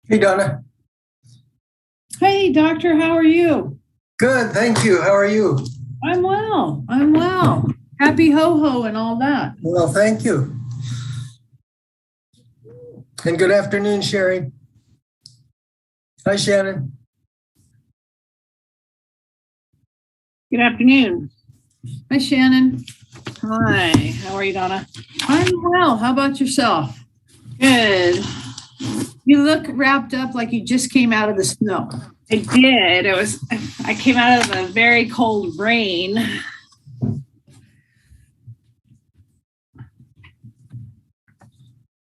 Hey, Donna. Hey, doctor, how are you? Good, thank you. How are you? I'm well. I'm well. Happy ho-ho and all that. Well, thank you. And good afternoon, Sherry. Hi, Shannon. Good afternoon. Hi, Shannon. Hi. How are you, Donna? I'm well. How about yourself? Good. You look wrapped up like you just came out of the snow. I did. I came out of a very cold rain.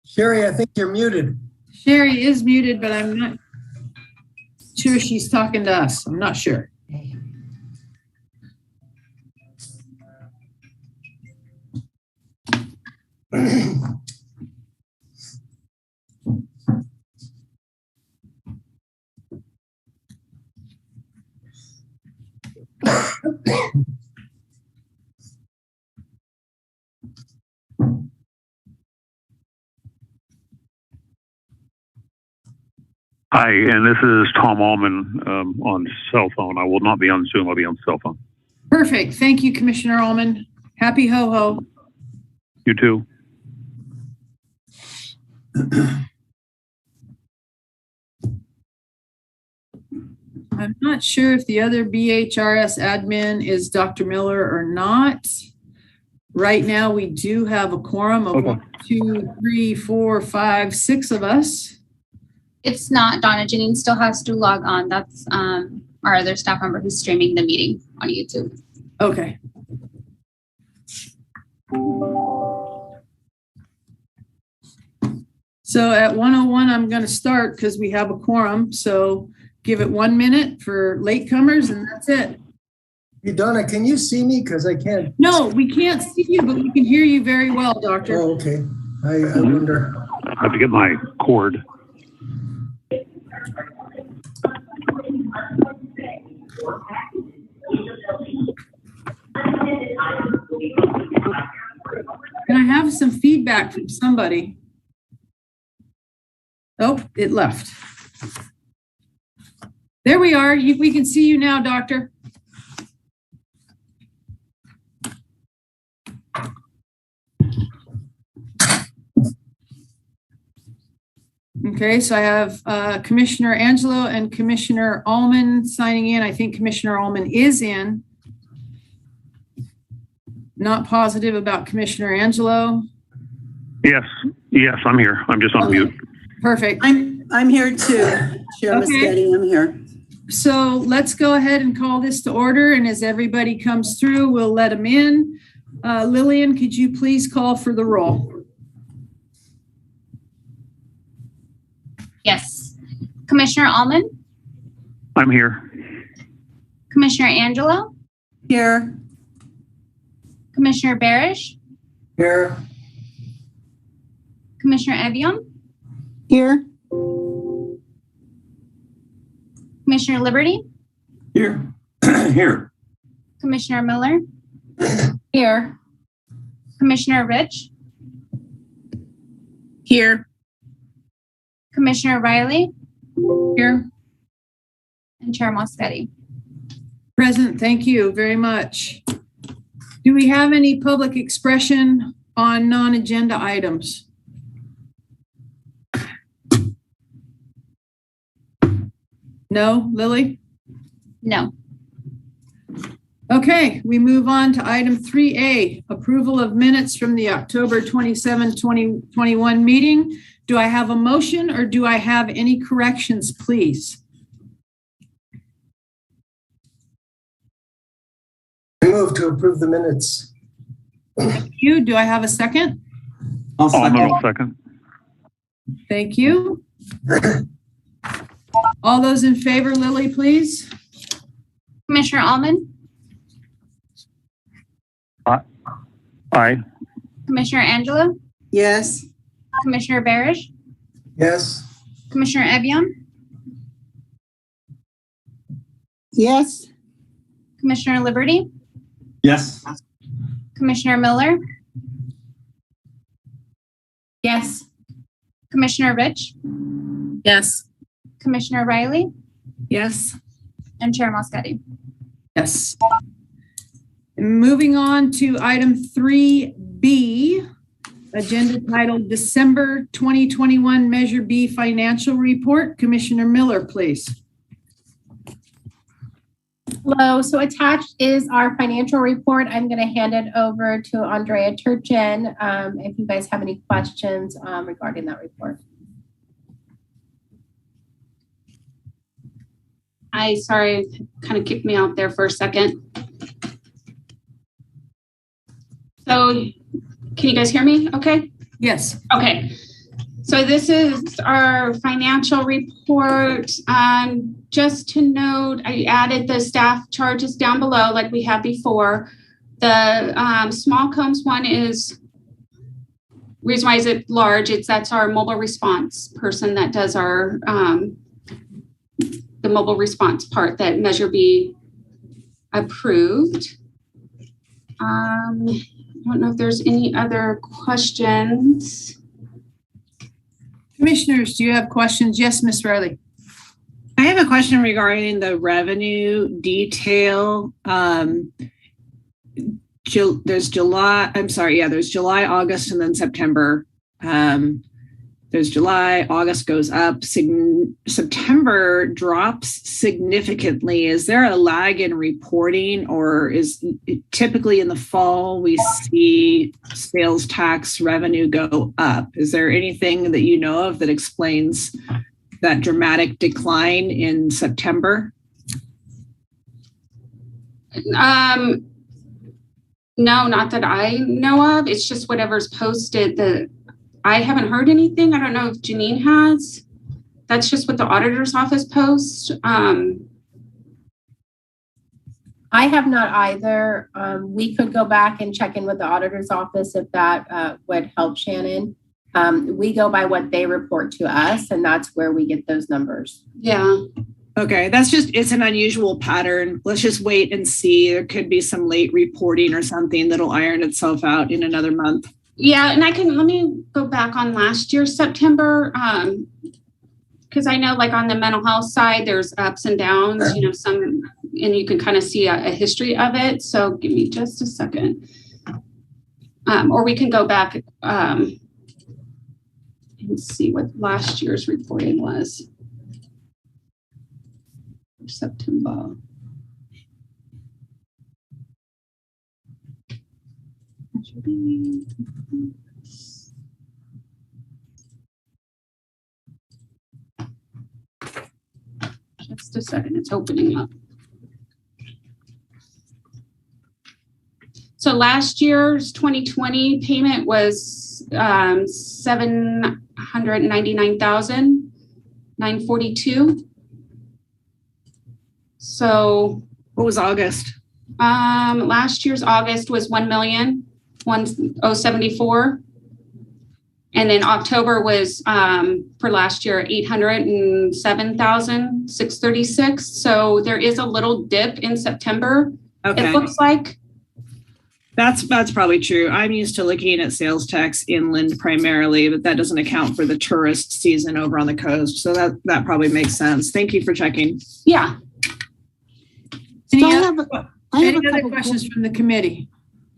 Sherry, I think you're muted. Sherry is muted, but I'm not sure she's talking to us. I'm not sure. Hi, and this is Tom Allman on cell phone. I will not be on Zoom. I'll be on cell phone. Perfect. Thank you, Commissioner Allman. Happy ho-ho. You too. I'm not sure if the other BHRS admin is Dr. Miller or not. Right now, we do have a quorum of 1, 2, 3, 4, 5, 6 of us. It's not. Donna Jennings still has to log on. That's our other staff member who's streaming the meeting on YouTube. Okay. So at 1:01, I'm going to start because we have a quorum. So give it 1 minute for latecomers, and that's it. Hey, Donna, can you see me? Because I can't. No, we can't see you, but we can hear you very well, Doctor. Oh, okay. I wonder. I have to get my cord. Can I have some feedback from somebody. Oh, it left. There we are. We can see you now, Doctor. Okay, so I have Commissioner Angelo and Commissioner Allman signing in. I think Commissioner Allman is in. Not positive about Commissioner Angelo. Yes, I'm here. I'm just on mute. Perfect. I'm here too. Chair Muschetti, I'm here. So let's go ahead and call this to order. And as everybody comes through, we'll let them in. Lillian, could you please call for the roll? Yes. Commissioner Allman? I'm here. Commissioner Angelo? Here. Commissioner Barish? Here. Commissioner Evian? Here. Commissioner Liberty? Here. Here. Commissioner Miller? Here. Commissioner Rich? Here. Commissioner Riley? Here. And Chair Moschetti. Present. Thank you very much. Do we have any public expression on non-agenda items? No, Lily? No. Okay, we move on to item 3A, approval of minutes from the October 27, 2021 meeting. Do I have a motion or do I have any corrections, please? I move to approve the minutes. Thank you. Do I have a second? Allman will second. Thank you. All those in favor, Lily, please. Commissioner Allman? Aye. Commissioner Angelo? Yes. Commissioner Barish? Yes. Commissioner Evian? Yes. Commissioner Liberty? Yes. Commissioner Miller? Yes. Commissioner Rich? Yes. Commissioner Riley? Yes. And Chair Moschetti. Yes. Moving on to item 3B, agenda titled December 2021 Measure B Financial Report. Commissioner Miller, please. Hello, so attached is our financial report. I'm going to hand it over to Andrea Turchin if you guys have any questions regarding that report. Sorry, kind of kicked me out there for a second. So can you guys hear me okay? Yes. Okay. So this is our financial report. Just to note, I added the staff charges down below like we had before. The small combs one is, reason why is it large, that's our mobile response person that does our, the mobile response part that Measure B approved. I don't know if there's any other questions. Commissioners, do you have questions? Yes, Ms. Riley. I have a question regarding the revenue detail. There's July, August, and then September. There's July, August goes up, September drops significantly. Is there a lag in reporting, or is it typically in the fall we see sales tax revenue go up? Is there anything that you know of that explains that dramatic decline in September? No, not that I know of. It's just whatever's posted. I haven't heard anything. I don't know if Janine has. That's just what the auditor's office posts. I have not either. We could go back and check in with the auditor's office if that would help, Shannon. We go by what they report to us, and that's where we get those numbers. Yeah. Okay, it's an unusual pattern. Let's just wait and see. There could be some late reporting or something that'll iron itself out in another month. Yeah, and let me go back on last year's September, because I know like on the mental health side, there's ups and downs, and you can kind of see a history of it. So give me just a second. Or we can go back and see what last year's reporting was for September. Just a second, it's opening up. So last year's 2020 payment was $799,942. So What was August? last year's August was $1,074,000. And then October was for last year $807,636. So there is a little dip in September. Okay. It looks like. That's probably true. I'm used to looking at sales tax inland primarily, but that doesn't account for the tourist season over on the coast. So that probably makes sense. Thank you for checking. Yeah. So Any I have a other couple questions from the committee?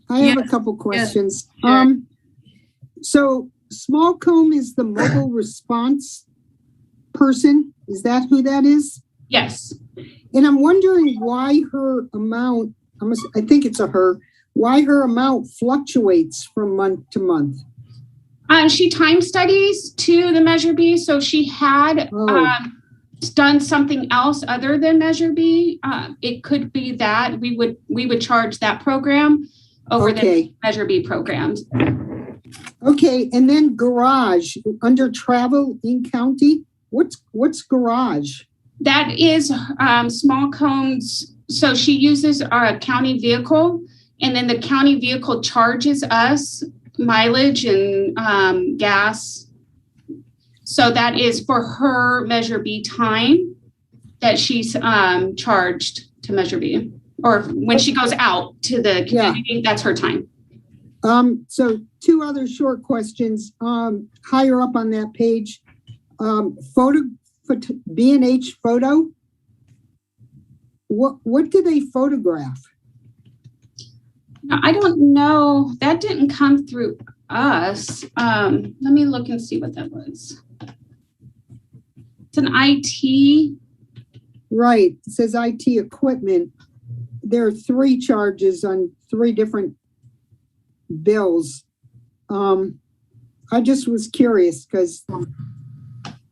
I have a couple questions. Sure. So Small Comb is the mobile response person. Is that who that is? Yes. And I'm wondering why her amount, I think it's a her, why her amount fluctuates from month to month. She time studies to the Measure B. So she had done something else other than Measure B. It could be that we would charge that program over the Measure B programs. Okay, and then garage under travel in county. What's garage? That is Small Combs. So she uses our county vehicle, and then the county vehicle charges us mileage and gas. So that is for her Measure B time that she's charged to Measure B, or when she goes out to the community, that's her time. So two other short questions. Higher up on that page, B&H photo. What do they photograph? Now, I don't know. That didn't come through us. Let me look and see what that was. It's an IT. Right. It says IT equipment. There are 3 charges on 3 different bills. I just was curious because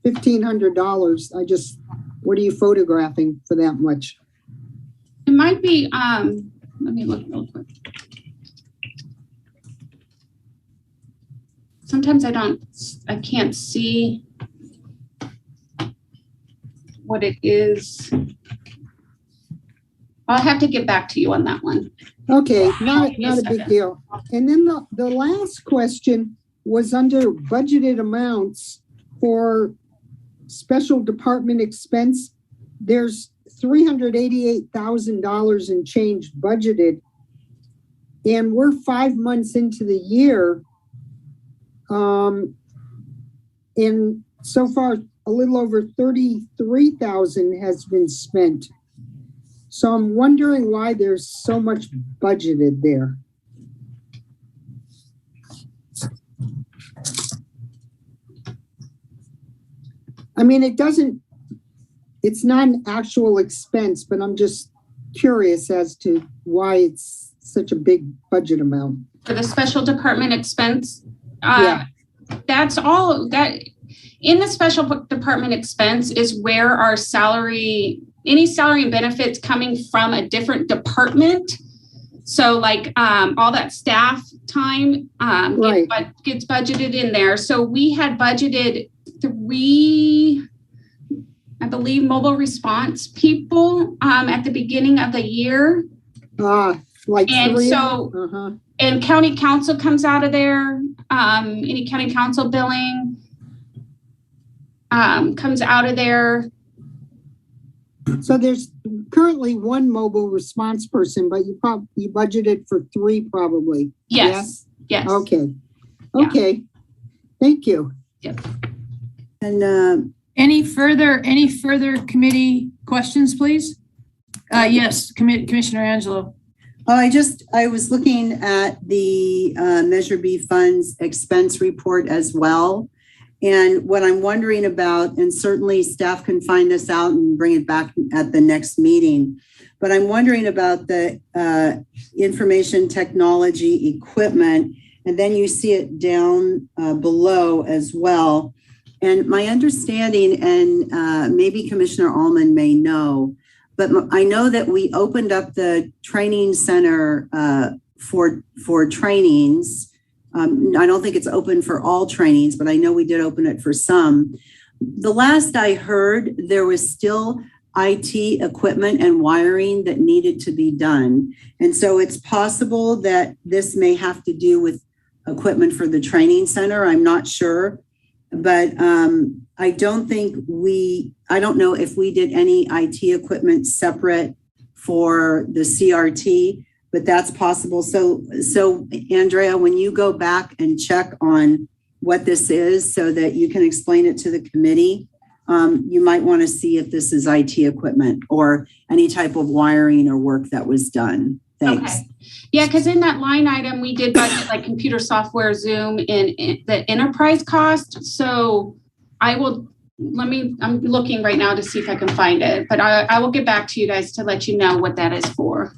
$1,500. What are you photographing for that much? It might be, let me look real quick. Sometimes I can't see what it is. I'll have to get back to you on that one. Okay, not a big deal. And then the last question was under budgeted amounts for special department expense. There's $388,000 in change budgeted, and we're 5 months into the year. And so far, a little over $33,000 has been spent. So I'm wondering why there's so much budgeted there. I mean, it's not an actual expense, but I'm just curious as to why it's such a big budget amount. For the special department expense, yeah. That's all that in the special department expense is where our any salary and benefits coming from a different department. So like all that staff time gets budgeted in there. So we had budgeted 3, I believe, mobile response people at the beginning of the year. And 3. So, and county council comes out of there. Any county council billing comes out of there. So there's currently 1 mobile response person, but you budgeted for 3 probably. Yes. Okay. Okay. Thank you. And Any further committee questions, please? Yes, Commissioner Angelo. I was looking at the Measure B funds expense report as well. And what I'm wondering about, and certainly staff can find this out and bring it back at the next meeting, but I'm wondering about the information technology equipment, and then you see it down below as well. And my understanding, and maybe Commissioner Allman may know, but I know that we opened up the training center for trainings. I don't think it's open for all trainings, but I know we did open it for some. The last I heard, there was still IT equipment and wiring that needed to be done. And so it's possible that this may have to do with equipment for the training center. I'm not sure. But I don't know if we did any IT equipment separate for the CRT, but that's possible. So Andrea, when you go back and check on what this is so that you can explain it to the committee, you might want to see if this is IT equipment or any type of wiring or work that was done. Thanks. Okay. Yeah, because in that line item, we did budget like computer software, Zoom, in the enterprise cost. So I'm looking right now to see if I can find it, but I will get back to you guys to let you know what that is for.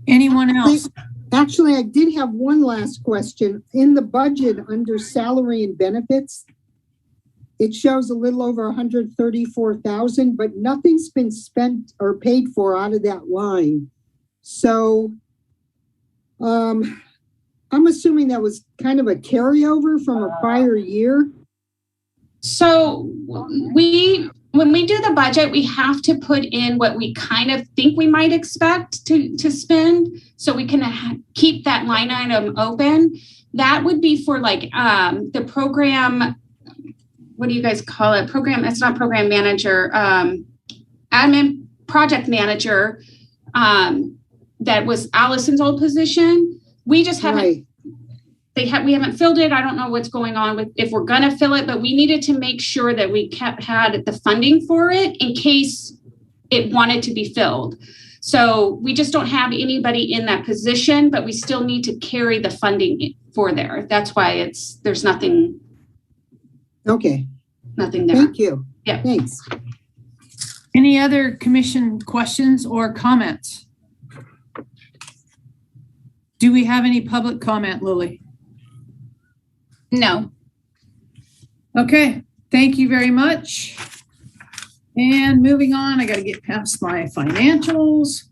Anyone else? Actually, I did have one last question. In the budget under salary and benefits, it shows a little over 134,000, but nothing's been spent or paid for out of that line. So I'm assuming that was kind of a carryover from a prior year. So when we do the budget, we have to put in what we kind of think we might expect to spend, so we can keep that line item open. That would be for like the program. What do you guys call it? Program. It's not program manager. Admin project manager. That was Allison's old position. We just haven't. Right. We haven't filled it. I don't know what's going on with if we're gonna fill it, but we needed to make sure that we had the funding for it in case it wanted to be filled. So we just don't have anybody in that position, but we still need to carry the funding for there. That's why there's nothing. Okay. Nothing there. Thank you. Yeah. Thanks. Any other commission questions or comments? Do we have any public comment, Lily? No. Okay, thank you very much. And moving on, I got to get past my financials.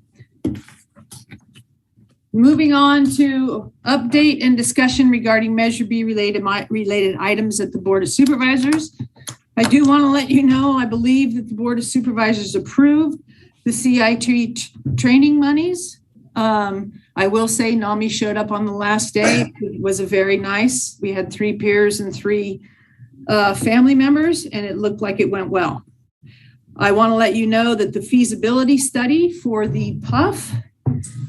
Moving on to update and discussion regarding Measure B related items at the Board of Supervisors. I do want to let you know, I believe that the Board of Supervisors approved the CIT training monies. I will say NAMI showed up on the last day. It was a very nice. We had 3 peers and 3 family members, and it looked like it went well. I want to let you know that the feasibility study for the PUF,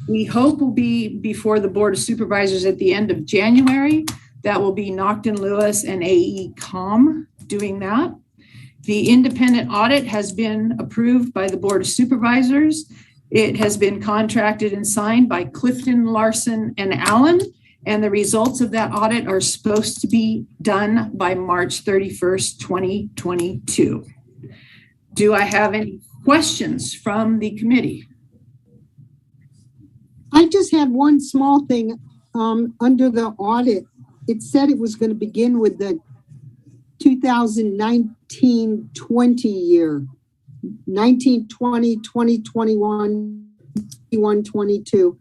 we hope will be before the Board of Supervisors at the end of January. That will be Nocton Lewis and AECOM doing that. The independent audit has been approved by the Board of Supervisors. It has been contracted and signed by Clifton, Larson, and Allen, and the results of that audit are supposed to be done by March 31st, 2022. Do I have any questions from the committee? I just had one small thing under the audit. It said it was going to begin with the 2019-20 year. 1920, 2021, 21-22.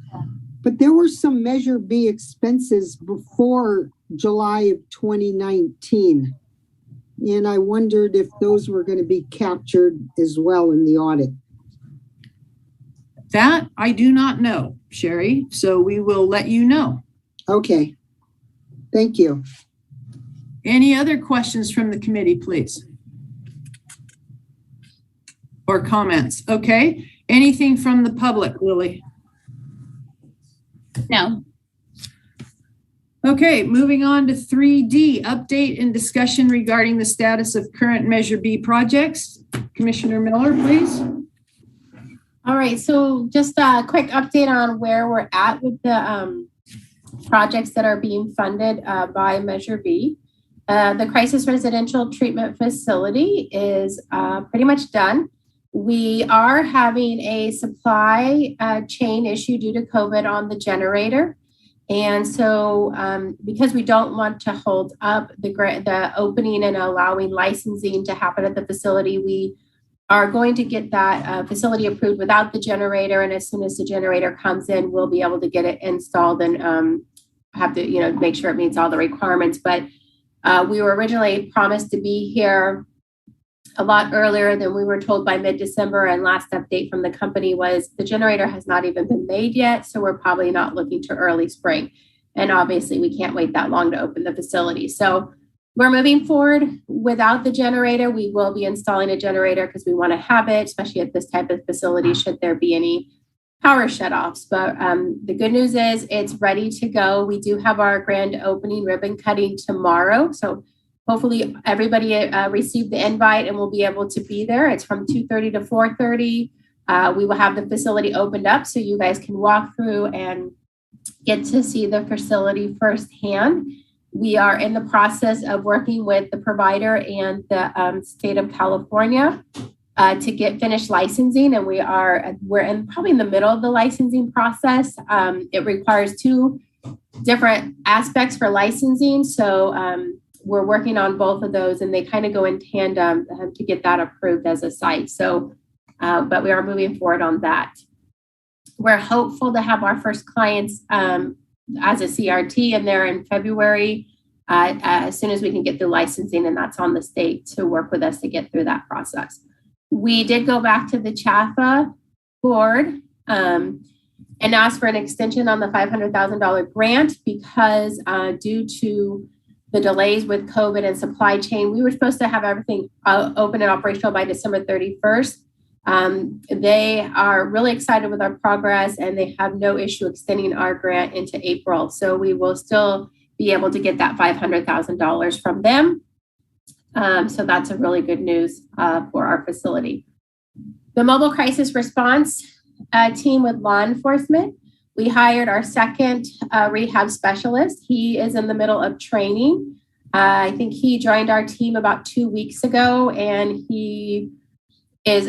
But there were some Measure B expenses before July of 2019. And I wondered if those were going to be captured as well in the audit. That I do not know, Sherry, so we will let you know. Okay. Thank you. Any other questions from the committee, please? Or comments? Okay. Anything from the public, Lily? No. Okay, moving on to 3D, update and discussion regarding the status of current Measure B projects. Commissioner Miller, please. All right, so just a quick update on where we're at with the projects that are being funded by Measure B. The Crisis Residential Treatment Facility is pretty much done. We are having a supply chain issue due to COVID on the generator. And so because we don't want to hold up the opening and allowing licensing to happen at the facility, we are going to get that facility approved without the generator. And as soon as the generator comes in, we'll be able to get it installed and have to, make sure it meets all the requirements. But we were originally promised to be here a lot earlier than we were told by mid-December. And last update from the company was the generator has not even been made yet. So we're probably not looking to early spring. And obviously we can't wait that long to open the facility. So we're moving forward without the generator. We will be installing a generator because we want to have it, especially at this type of facility, should there be any power shutoffs. But the good news is it's ready to go. We do have our grand opening ribbon cutting tomorrow. So hopefully everybody received the invite and will be able to be there. It's from 2:30 to 4:30. We will have the facility opened up so you guys can walk through and get to see the facility firsthand. We are in the process of working with the provider and the state of California to get finished licensing, and we're probably in the middle of the licensing process. It requires two different aspects for licensing, so we're working on both of those, and they kind of go in tandem to get that approved as a site. So, but we are moving forward on that. We're hopeful to have our first clients as a CRT in there in February, as soon as we can get the licensing, and that's on the state to work with us to get through that process. We did go back to the CHAFA board and ask for an extension on the $500,000 grant because due to the delays with COVID and supply chain, we were supposed to have everything open and operational by December 31st. They are really excited with our progress and they have no issue extending our grant into April. So we will still be able to get that $500,000 from them. So that's a really good news for our facility. The mobile crisis response team with law enforcement, we hired our second rehab specialist. He is in the middle of training. I think he joined our team about 2 weeks ago, and he is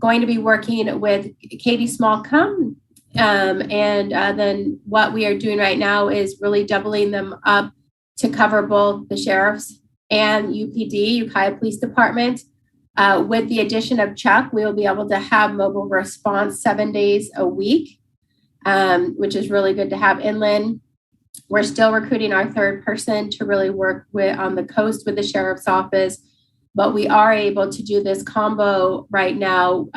going to be working with Katie Smallcomb. Then what we are doing right now is really doubling them up to cover both the sheriff's and UPD, Ukiah Police Department. With the addition of Chuck, we will be able to have mobile response 7 days a week, which is really good to have inland. We're still recruiting our third person to really work on the coast with the sheriff's office, but we are able to do this combo right now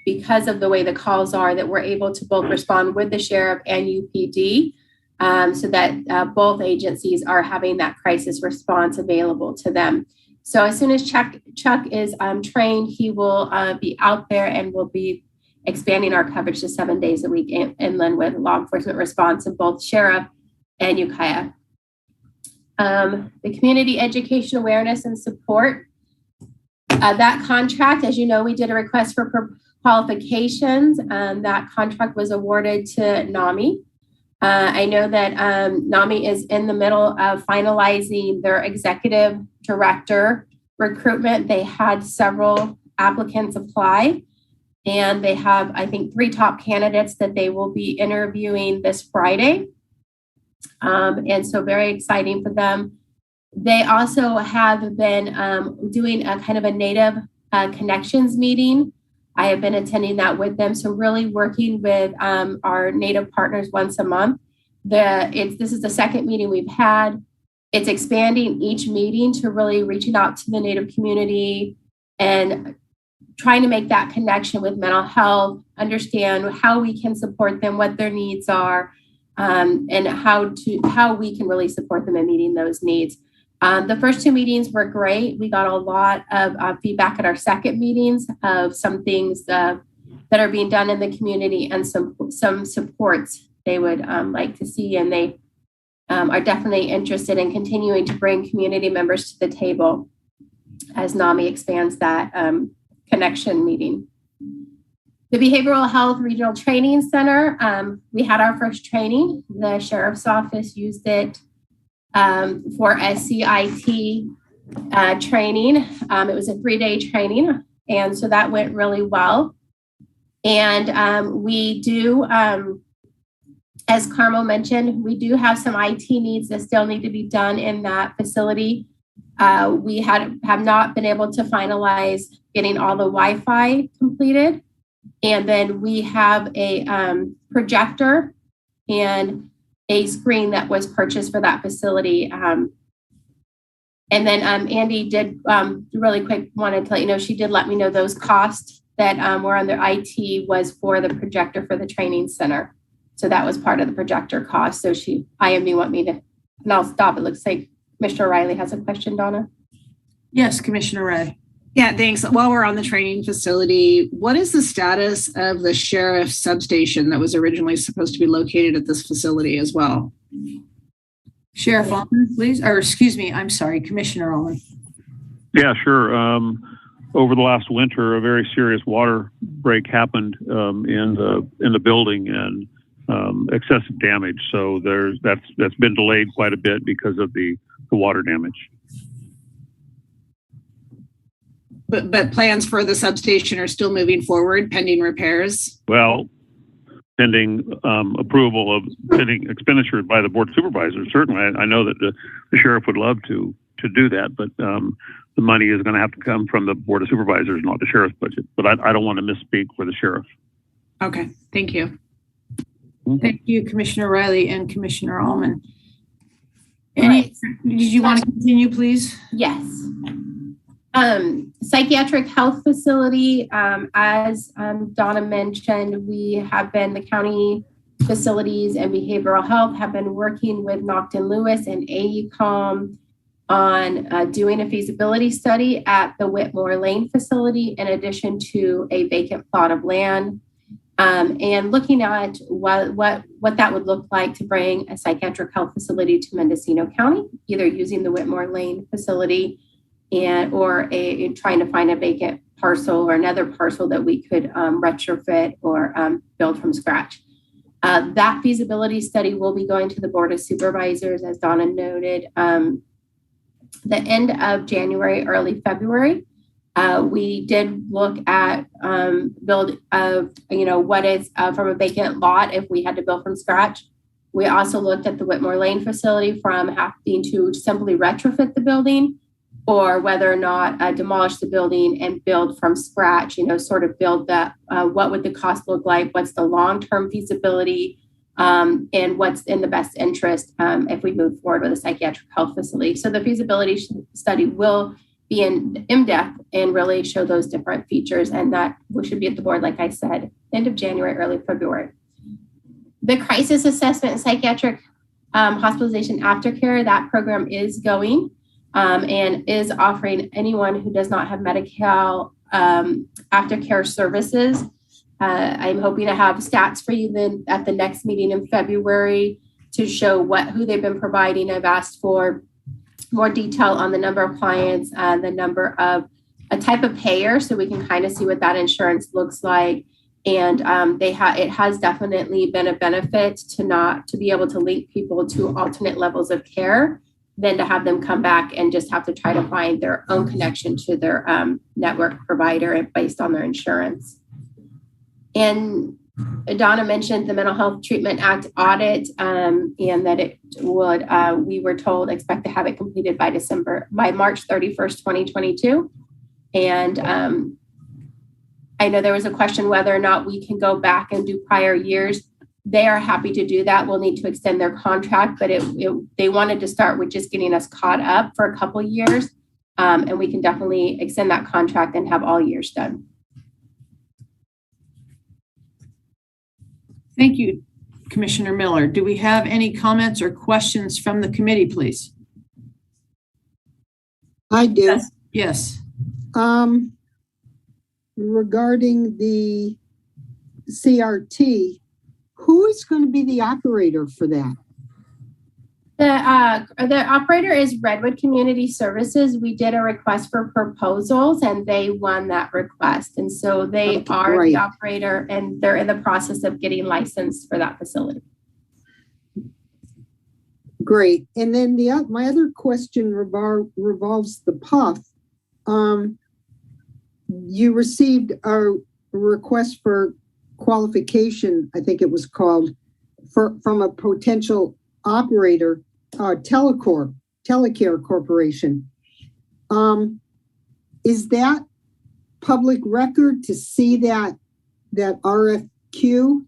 because of the way the calls are, that we're able to both respond with the sheriff and UPD. So that both agencies are having that crisis response available to them. So as soon as Chuck is trained, he will be out there and we'll be expanding our coverage to 7 days a week inland with law enforcement response of both sheriff and Ukiah. The community education awareness and support. That contract, as you know, we did a request for qualifications. That contract was awarded to NAMI. I know that NAMI is in the middle of finalizing their executive director recruitment. They had several applicants apply, and they have, I think, 3 top candidates that they will be interviewing this Friday. And so very exciting for them. They also have been doing a kind of a Native Connections meeting. I have been attending that with them. So really working with our Native partners once a month. This is the second meeting we've had. It's expanding each meeting to really reaching out to the Native community and trying to make that connection with mental health, understand how we can support them, what their needs are, and how we can really support them in meeting those needs. The first 2 meetings were great. We got a lot of feedback at our second meetings of some things that are being done in the community and some supports they would like to see. And they are definitely interested in continuing to bring community members to the table as NAMI expands that connection meeting. The Behavioral Health Regional Training Center, we had our first training. The Sheriff's Office used it for SCIT training. It was a 3-day training, and so that went really well. And we do, as Carmel mentioned, we do have some IT needs that still need to be done in that facility. We have not been able to finalize getting all the Wi-Fi completed. And then we have a projector and a screen that was purchased for that facility. And then Andy did really quick wanted to let you know, she did let me know those costs that were under IT was for the projector for the training center. So that was part of the projector cost. So IMD want me to, and I'll stop. It looks like Commissioner Riley has a question, Donna. Yes, Commissioner Ray. Yeah, thanks. While we're on the training facility, what is the status of the sheriff's substation that was originally supposed to be located at this facility as well? Sheriff Allman, please. Or excuse me, I'm sorry, Commissioner Allman. Yeah, sure. Over the last winter, a very serious water break happened in the building and excessive damage. So that's been delayed quite a bit because of the water damage. But plans for the substation are still moving forward, pending repairs? Well, pending approval of pending expenditures by the Board of Supervisors. Certainly, I know that the sheriff would love to do that, but the money is going to have to come from the Board of Supervisors, not the sheriff's budget. But I don't want to misspeak for the sheriff. Okay, thank you. Thank you, Commissioner Riley and Commissioner Allman. Did you want to continue, please? Yes. Psychiatric health facility, as Donna mentioned, the county facilities and behavioral health have been working with Nocton Lewis and AECOM on doing a feasibility study at the Whitmore Lane facility in addition to a vacant plot of land, and looking at what that would look like to bring a psychiatric health facility to Mendocino County, either using the Whitmore Lane facility or trying to find a vacant parcel or another parcel that we could retrofit or build from scratch. That feasibility study will be going to the Board of Supervisors, as Donna noted, the end of January, early February. We did look at build what is from a vacant lot if we had to build from scratch. We also looked at the Whitmore Lane facility from having to simply retrofit the building, or whether or not demolish the building and build from scratch, sort of build that, what would the cost look like, what's the long-term feasibility, and what's in the best interest if we move forward with a psychiatric health facility. So the feasibility study will be in-depth and really show those different features, and that should be at the board, like I said, end of January, early February. The crisis assessment and psychiatric hospitalization aftercare, that program is going. And is offering anyone who does not have Medi-Cal aftercare services. I'm hoping to have stats for you then at the next meeting in February to show who they've been providing. I've asked for more detail on the number of clients, the number of a type of payer, so we can kind of see what that insurance looks like. And it has definitely been a benefit to be able to link people to alternate levels of care than to have them come back and just have to try to find their own connection to their network provider based on their insurance. And Donna mentioned the Mental Health Treatment Act audit, and that it would, we were told, expect to have it completed by March 31st, 2022. And I know there was a question whether or not we can go back and do prior years. They are happy to do that. We'll need to extend their contract, but they wanted to start with just getting us caught up for a couple of years. And we can definitely extend that contract and have all years done. Thank you, Commissioner Miller. Do we have any comments or questions from the committee, please? I do. Yes. Regarding the CRT, who is going to be the operator for that? The operator is Redwood Community Services. We did a request for proposals and they won that request. And so they are the operator and they're in the process of getting licensed for that facility. Great. And then my other question revolves the PUF. You received a request for qualification, I think it was called, from a potential operator, Telecare Corporation. Is that public record to see that RFQ,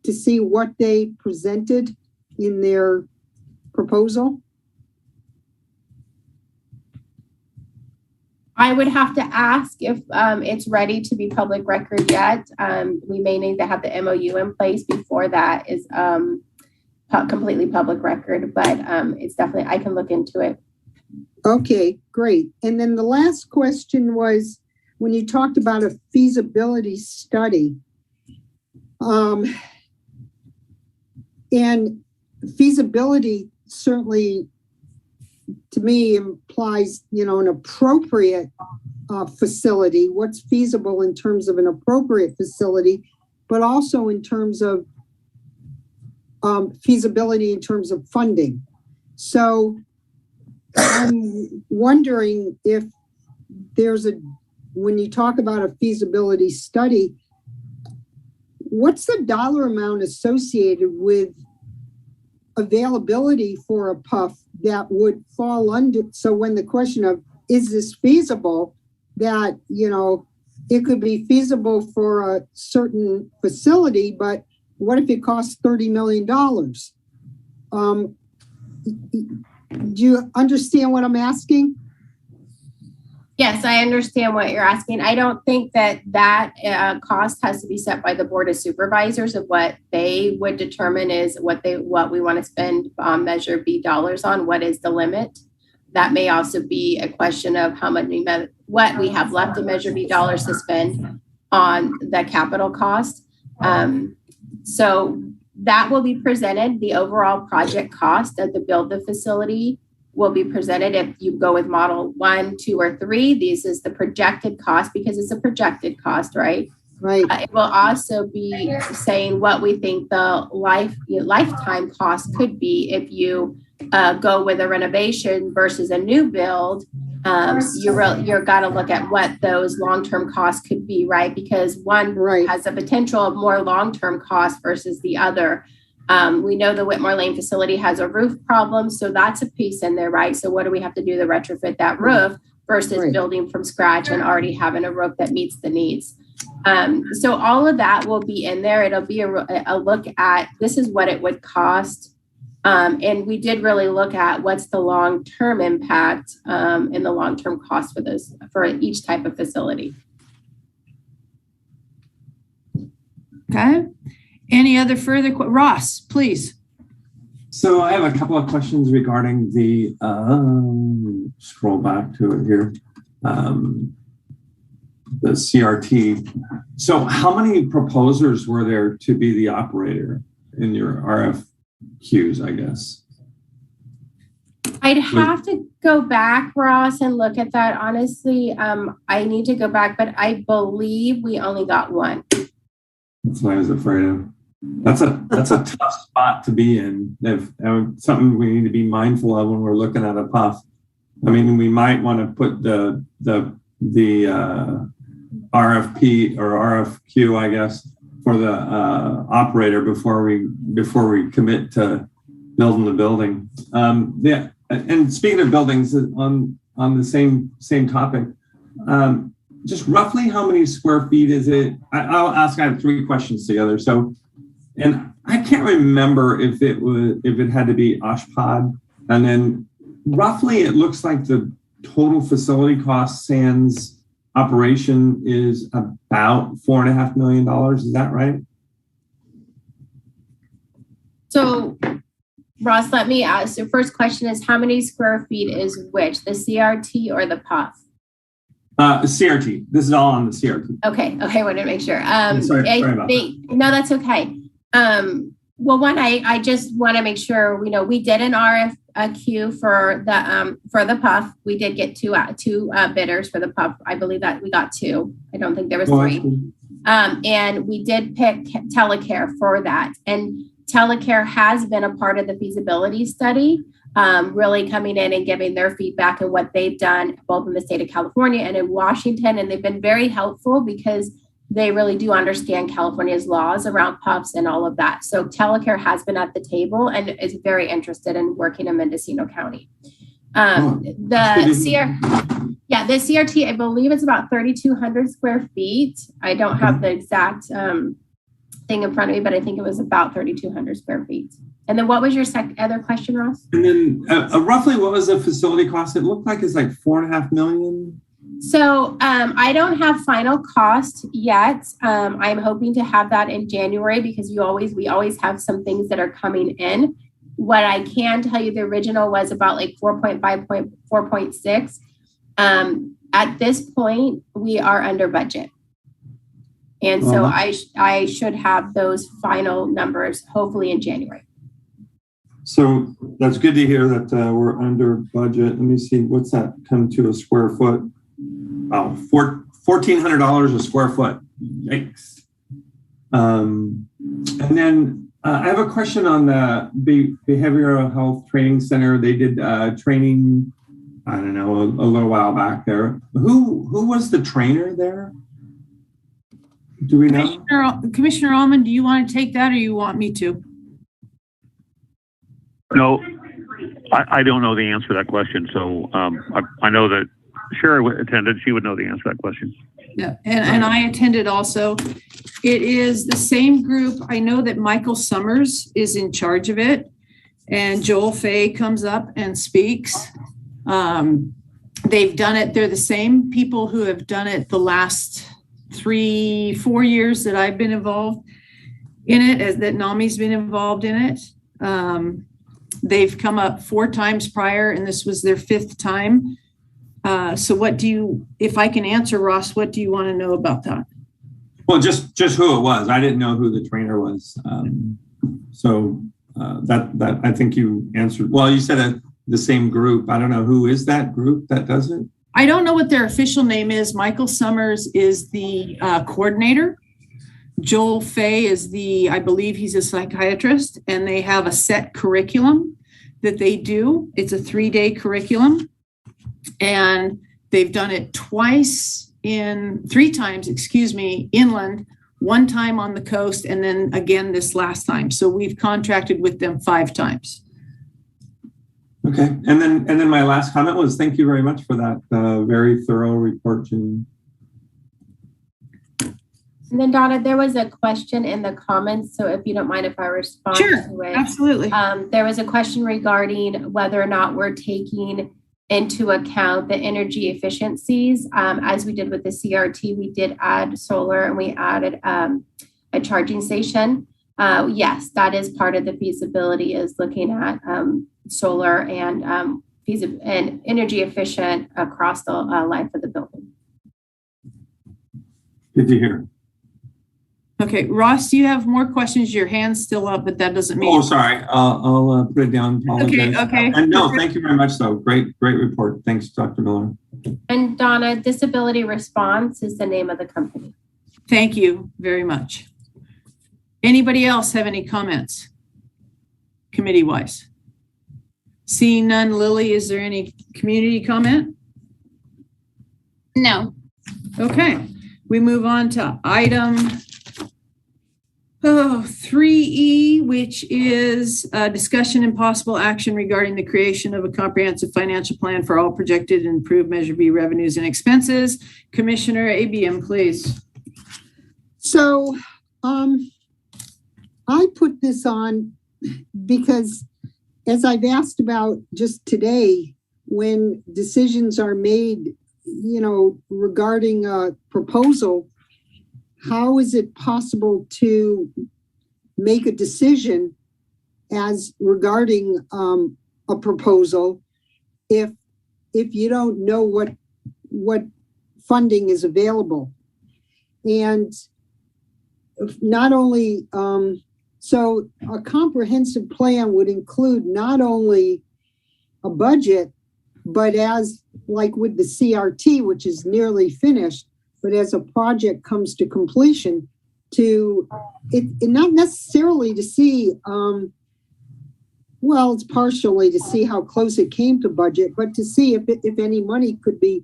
to see what they presented in their proposal? I would have to ask if it's ready to be public record yet. We may need to have the MOU in place before that is completely public record, but it's definitely, I can look into it. Okay, great. And then the last question was, when you talked about a feasibility study, and feasibility certainly to me implies, an appropriate facility, what's feasible in terms of an appropriate facility, but also in terms of feasibility in terms of funding. So I'm wondering if when you talk about a feasibility study, what's the dollar amount associated with availability for a PUF that would fall under? So when the question of, is this feasible, that, it could be feasible for a certain facility, but what if it costs $30 million? Do you understand what I'm asking? Yes, I understand what you're asking. I don't think that cost has to be set by the Board of Supervisors of what they would determine is what we want to spend Measure B dollars on. What is the limit? That may also be a question of what we have left in Measure B dollars to spend on the capital cost. So that will be presented. The overall project cost of the build the facility will be presented. If you go with model 1, 2, or 3, this is the projected cost because it's a projected cost, right? Right. It will also be saying what we think the lifetime cost could be if you go with a renovation versus a new build. You're got to look at what those long-term costs could be, right? Because one has a potential of more long-term cost versus the other. We know the Whitmore Lane facility has a roof problem, so that's a piece in there, right? So what do we have to do to retrofit that roof versus building from scratch and already having a roof that meets the needs? So all of that will be in there. It'll be a look at, this is what it would cost. And we did really look at what's the long-term impact and the long-term cost for each type of facility. Okay. Any other further Ross, please. So I have a couple of questions regarding the, scroll back to it here, the CRT. So how many proposers were there to be the operator in your RFQs, I guess? I'd have to go back, Ross, and look at that. Honestly, I need to go back, but I believe we only got one. That's what I was afraid of. That's a tough spot to be in. If something we need to be mindful of when we're looking at a PUF. I mean, we might want to put the RFP or RFQ, I guess, for the operator before we commit to building the building. Yeah, and speaking of buildings, on the same topic, just roughly how many square feet is it? I'll ask. I have 3 questions together. So. And I can't remember if it had to be Oshpod. And then roughly it looks like the total facility cost sans operation is about $4.5 million. Is that right? So Ross, let me ask. Your first question is how many square feet is which, the CRT or the PUF? CRT. This is all on the CRT. Okay. I wanted to make sure. Sorry about that. No, that's okay. Well, one, I just want to make sure, we did an RFQ for the PUF. We did get two bidders for the PUF. I believe that we got two. I don't think there was three. And we did pick Telecare for that. And Telecare has been a part of the feasibility study, really coming in and giving their feedback and what they've done both in the state of California and in Washington. And they've been very helpful because they really do understand California's laws around PUFs and all of that. So Telecare has been at the table and is very interested in working in Mendocino County. The CRT, I believe it's about 3,200 square feet. I don't have the exact thing in front of me, but I think it was about 3,200 square feet. And then what was your other question, Ross? And then roughly what was the facility cost? It looked like it's like $4.5 million. So I don't have final cost yet. I'm hoping to have that in January because we always have some things that are coming in. What I can tell you, the original was about like 4.6. At this point, we are under budget. And so I should have those final numbers hopefully in January. So that's good to hear that we're under budget. Let me see, what's that come to a square foot? Oh, $1,400 a square foot. Yikes. And then I have a question on the Behavioral Health Training Center. They did training, I don't know, a little while back there. Who was the trainer there? Do we know? Commissioner Allman, do you want to take that or you want me to? No, I don't know the answer to that question. So I know that Sherry attended. She would know the answer to that question. Yeah, and I attended also. It is the same group. I know that Michael Summers is in charge of it, and Joel Fay comes up and speaks. They've done it. They're the same people who have done it the last 3-4 years that I've been involved in it, as that NAMI's been involved in it. They've come up 4 times prior, and this was their 5th time. So if I can answer, Ross, what do you want to know about that? Well, just who it was. I didn't know who the trainer was. That I think you answered. Well, you said the same group. I don't know who is that group that does it. I don't know what their official name is. Michael Summers is the coordinator. Joel Fay is I believe he's a psychiatrist, and they have a set curriculum that they do. It's a 3-day curriculum, and they've done it 3 times, inland, 1 time on the coast, and then again this last time. So we've contracted with them 5 times. Okay, and then my last comment was thank you very much for that very thorough report, Janine. And then Donna, there was a question in the comments, so if you don't mind if I respond to it. Absolutely. There was a question regarding whether or not we're taking into account the energy efficiencies. As we did with the CRT, we did add solar and we added a charging station. Yes, that is part of the feasibility, is looking at solar and energy efficient across the life of the building. Good to hear. Okay, Ross, do you have more questions? Your hand's still up, but that doesn't mean. Oh, sorry. I'll put it down. Okay. And no, thank you very much, though. Great report. Thanks, Dr. Miller. And Donna, Disability Response is the name of the company. Thank you very much. Anybody else have any comments, committee-wise? Seeing none, Lily, is there any community comment? No. Okay, we move on to item 3E, which is a discussion and possible action regarding the creation of a comprehensive financial plan for all projected and approved Measure B revenues and expenses. Commissioner ABM, please. So I put this on because, as I've asked about just today, when decisions are made, regarding a proposal, how is it possible to make a decision as regarding a proposal if you don't know what funding is available? And not only So a comprehensive plan would include not only a budget, but as like with the CRT, which is nearly finished, but as a project comes to completion, to it not necessarily to see, well, it's partially to see how close it came to budget, but to see if any money could be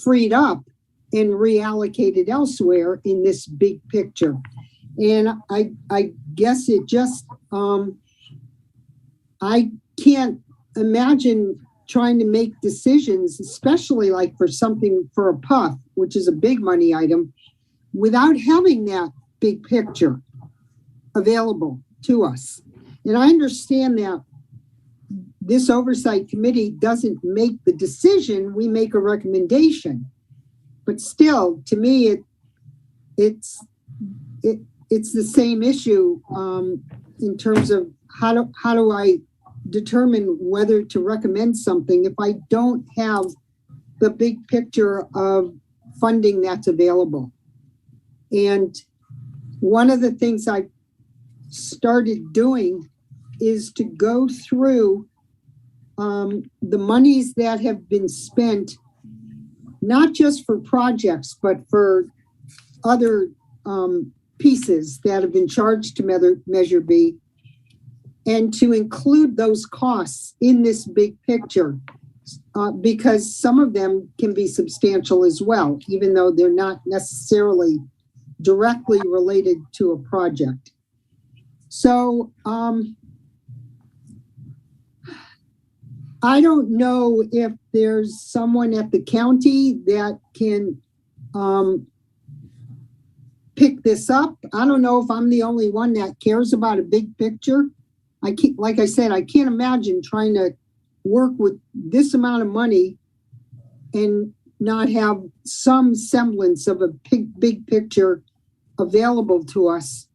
freed up and reallocated elsewhere in this big picture. And I guess it just, I can't imagine trying to make decisions, especially like for something for a PUF, which is a big money item, without having that big picture available to us. And I understand that this oversight committee doesn't make the decision, we make a recommendation. But still, to me, it's the same issue in terms of how do I determine whether to recommend something if I don't have the big picture of funding that's available. And one of the things I started doing is to go through the monies that have been spent, not just for projects, but for other pieces that have been charged to Measure B, and to include those costs in this big picture, because some of them can be substantial as well, even though they're not necessarily directly related to a project. So I don't know if there's someone at the county that can pick this up. I don't know if I'm the only one that cares about a big picture. Like I said, I can't imagine trying to work with this amount of money and not have some semblance of a big picture available to us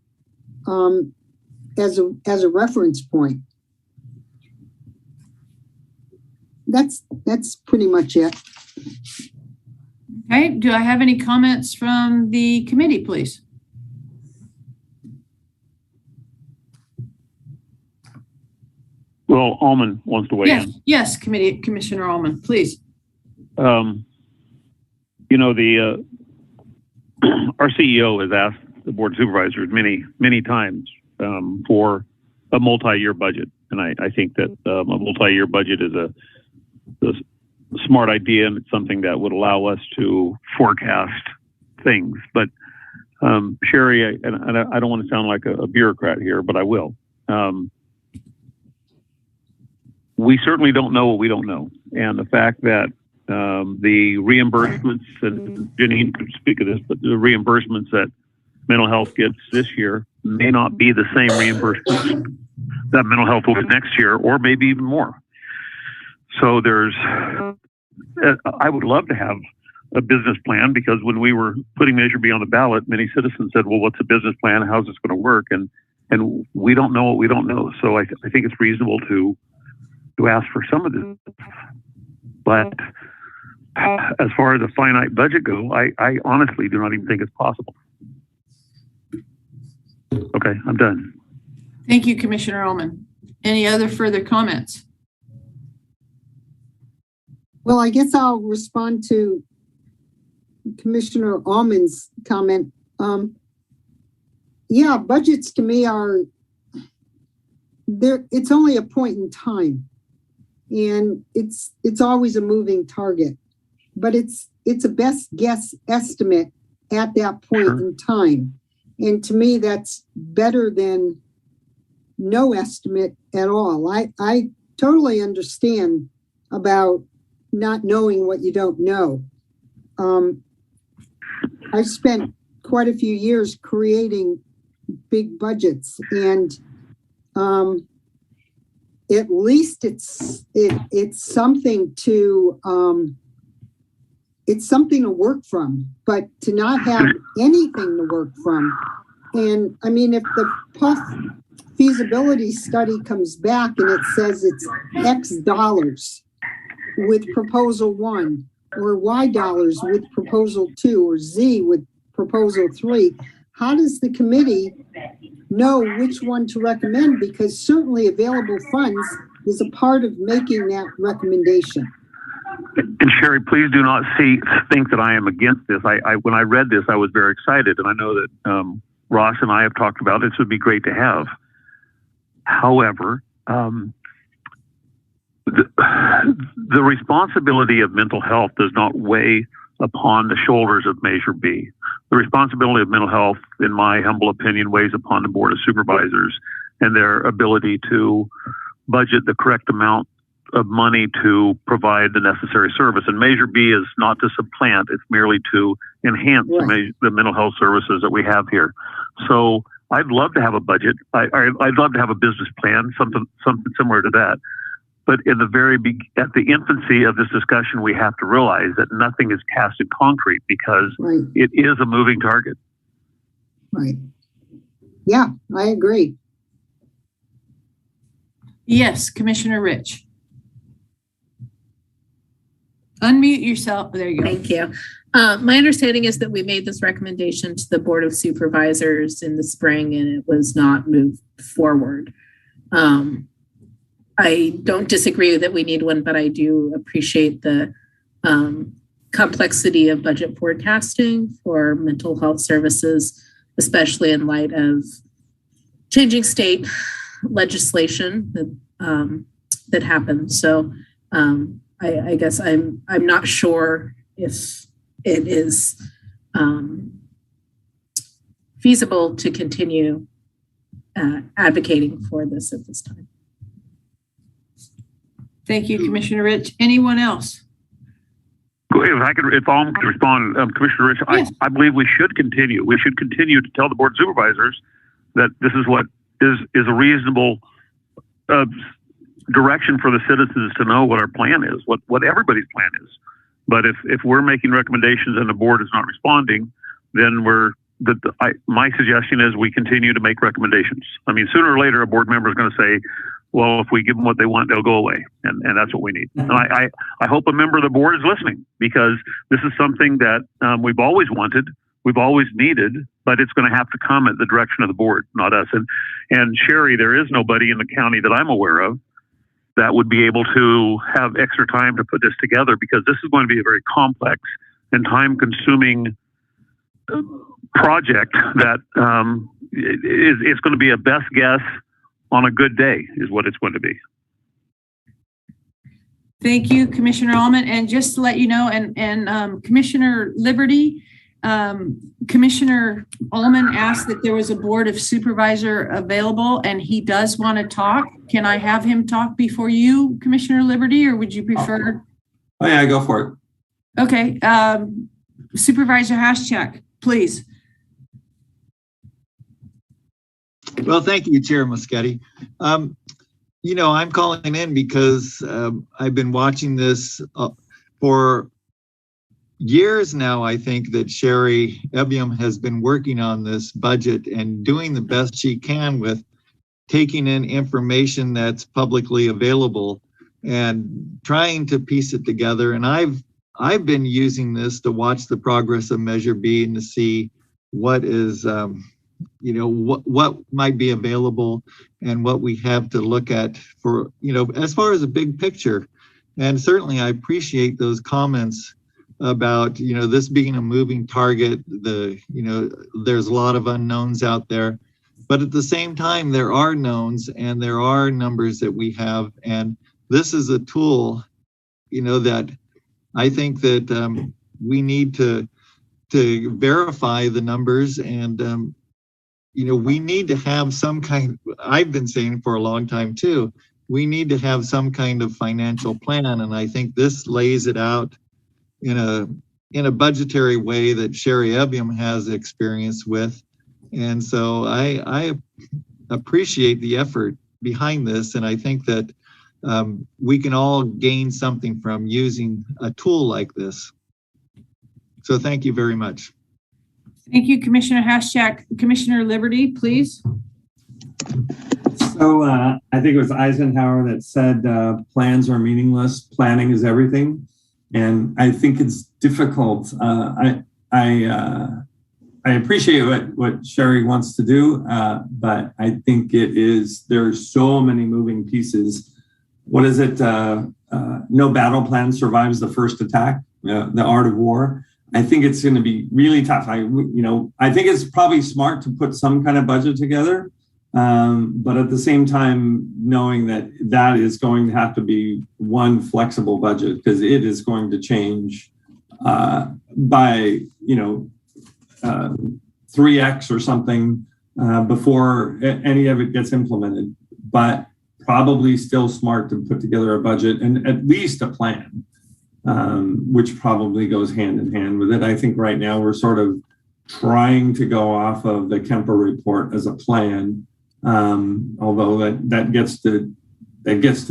as a reference point. That's pretty much it. Okay, do I have any comments from the committee, please? Well, Alman wants to weigh in. Yes, Commissioner Alman, please. You know, our CEO has asked the board of supervisors many times for a multi-year budget, and I think that a multi-year budget is a smart idea, and it's something that would allow us to forecast things. But Sherry, and I don't want to sound like a bureaucrat here, but I will. We certainly don't know what we don't know, and the fact that the reimbursements, and Janine could speak of this, but the reimbursements that mental health gets this year may not be the same reimbursements that mental health will get next year, or maybe even more. So I would love to have a business plan, because when we were putting Measure B on the ballot, many citizens said, well, what's a business plan? How's this going to work? And we don't know what we don't know. So I think it's reasonable to ask for some of this. But as far as a finite budget goes, I honestly do not even think it's possible. Okay, I'm done. Thank you, Commissioner Ullman. Any other further comments? Well, I guess I'll respond to Commissioner Ullman's comment. Yeah, budgets to me are there. It's only a point in time, and it's always a moving target, but it's a best guess estimate at that point in time. And to me, that's better than no estimate at all. I totally understand about not knowing what you don't know. I've spent quite a few years creating big budgets, and at least it's something to work from. But to not have anything to work from, and I mean, if the PUF feasibility study comes back and it says it's X dollars with proposal 1, or Y dollars with proposal 2, or Z with proposal 3, how does the committee know which one to recommend, because certainly available funds is a part of making that recommendation. And Sherry, please do not think that I am against this. When I read this, I was very excited, and I know that Ross and I have talked about this would be great to have. However, the responsibility of mental health does not weigh upon the shoulders of Measure B. The responsibility of mental health, in my humble opinion, weighs upon the Board of Supervisors and their ability to budget the correct amount of money to provide the necessary service. And Measure B is not to supplant, it's merely to enhance the mental health services that we have here. So I'd love to have a budget. I'd love to have a business plan, something similar to that. But at the infancy of this discussion, we have to realize that nothing is cast in concrete because it is a moving target. Right. Yeah, I agree. Yes, Commissioner Rich. Unmute yourself. There you go. Thank you. My understanding is that we made this recommendation to the Board of Supervisors in the spring and it was not moved forward. I don't disagree that we need one, but I do appreciate the complexity of budget forecasting for mental health services, especially in light of changing state legislation that happens. So I guess I'm not sure if it is feasible to continue advocating for this at this time. Thank you, Commissioner Rich. Anyone else? If I can respond, Commissioner Rich, yes. I believe we should continue. We should continue to tell the Board of Supervisors that this is what is a reasonable direction for the citizens to know what our plan is, what everybody's plan is. But if we're making recommendations and the board is not responding, then my suggestion is we continue to make recommendations. I mean, sooner or later, a board member is going to say, well, if we give them what they want, they'll go away. And that's what we need. And I hope a member of the board is listening, because this is something that we've always wanted, we've always needed, but it's going to have to come at the direction of the board, not us. And Sherry, there is nobody in the county that I'm aware of that would be able to have extra time to put this together, because this is going to be a very complex and time-consuming project that it's going to be a best guess on a good day is what it's going to be. Thank you, Commissioner Allman. And just to let you know, and Commissioner Liberty, Commissioner Allman asked that there was a Board of Supervisor available, and he does want to talk. Can I have him talk before you, Commissioner Liberty, or would you prefer? Oh yeah, go for it. Okay. Supervisor Haschak, please. Well, thank you, Chair Muschetti. I'm calling in because I've been watching this for years now. I think that Sherry Ebbium has been working on this budget and doing the best she can with taking in information that's publicly available and trying to piece it together. And I've been using this to watch the progress of Measure B and to see what is what might be available and what we have to look at for, as far as a big picture. And certainly I appreciate those comments about, this being a moving target. There's a lot of unknowns out there, but at the same time, there are knowns and there are numbers that we have. And this is a tool, that I think that we need to verify the numbers. And we need to have some kind, I've been saying for a long time too, we need to have some kind of financial plan. And I think this lays it out in a budgetary way that Sherry Ebbium has experience with. And so I appreciate the effort behind this. And I think that we can all gain something from using a tool like this. So thank you very much. Thank you, Commissioner Haschak. Commissioner Liberty, please. So I think it was Eisenhower that said plans are meaningless, planning is everything. And I think it's difficult. I I appreciate what Sherry wants to do, but I think there's so many moving pieces. What is it? No battle plan survives the first attack, the art of war. I think it's going to be really tough. I think it's probably smart to put some kind of budget together, but at the same time, knowing that is going to have to be one flexible budget because it is going to change by 3x or something before any of it gets implemented. But probably still smart to put together a budget and at least a plan. Which probably goes hand in hand with it. I think right now we're sort of trying to go off of the Kemper report as a plan, although that gets to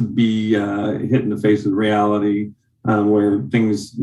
be hit in the face of reality, where things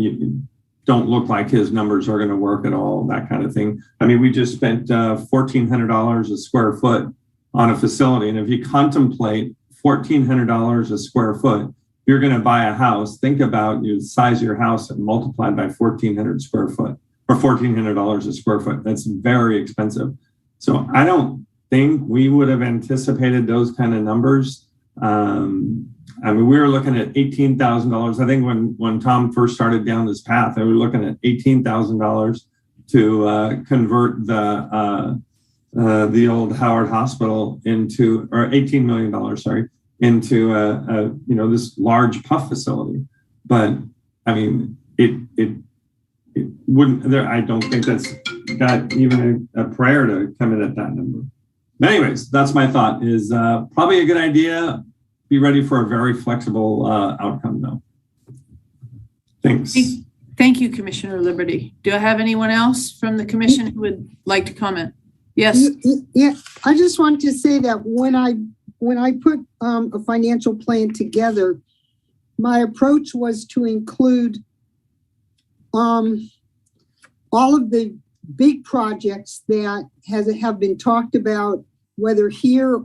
don't look like his numbers are going to work at all, that kind of thing. I mean, we just spent $1,400 a square foot on a facility, and if you contemplate $1,400 a square foot, you're going to buy a house. Think about the size of your house and multiply by 1,400 square foot or $1,400 a square foot. That's very expensive. So I don't think we would have anticipated those kind of numbers. I mean, we were looking at $18,000. I think when Tom first started down this path, we were looking at $18,000 to convert the old Howard Hospital into, or $18 million, sorry, into this large PUF facility. But I mean, it wouldn't there. I don't think that's got even a prayer to come in at that number. But anyways, that's my thought, is probably a good idea. Be ready for a very flexible outcome though. Thanks. Thank you, Commissioner Liberty. Do I have anyone else from the commission who would like to comment? Yes. Yeah, I just wanted to say that when I put a financial plan together, my approach was to include all of the big projects that have been talked about, whether here,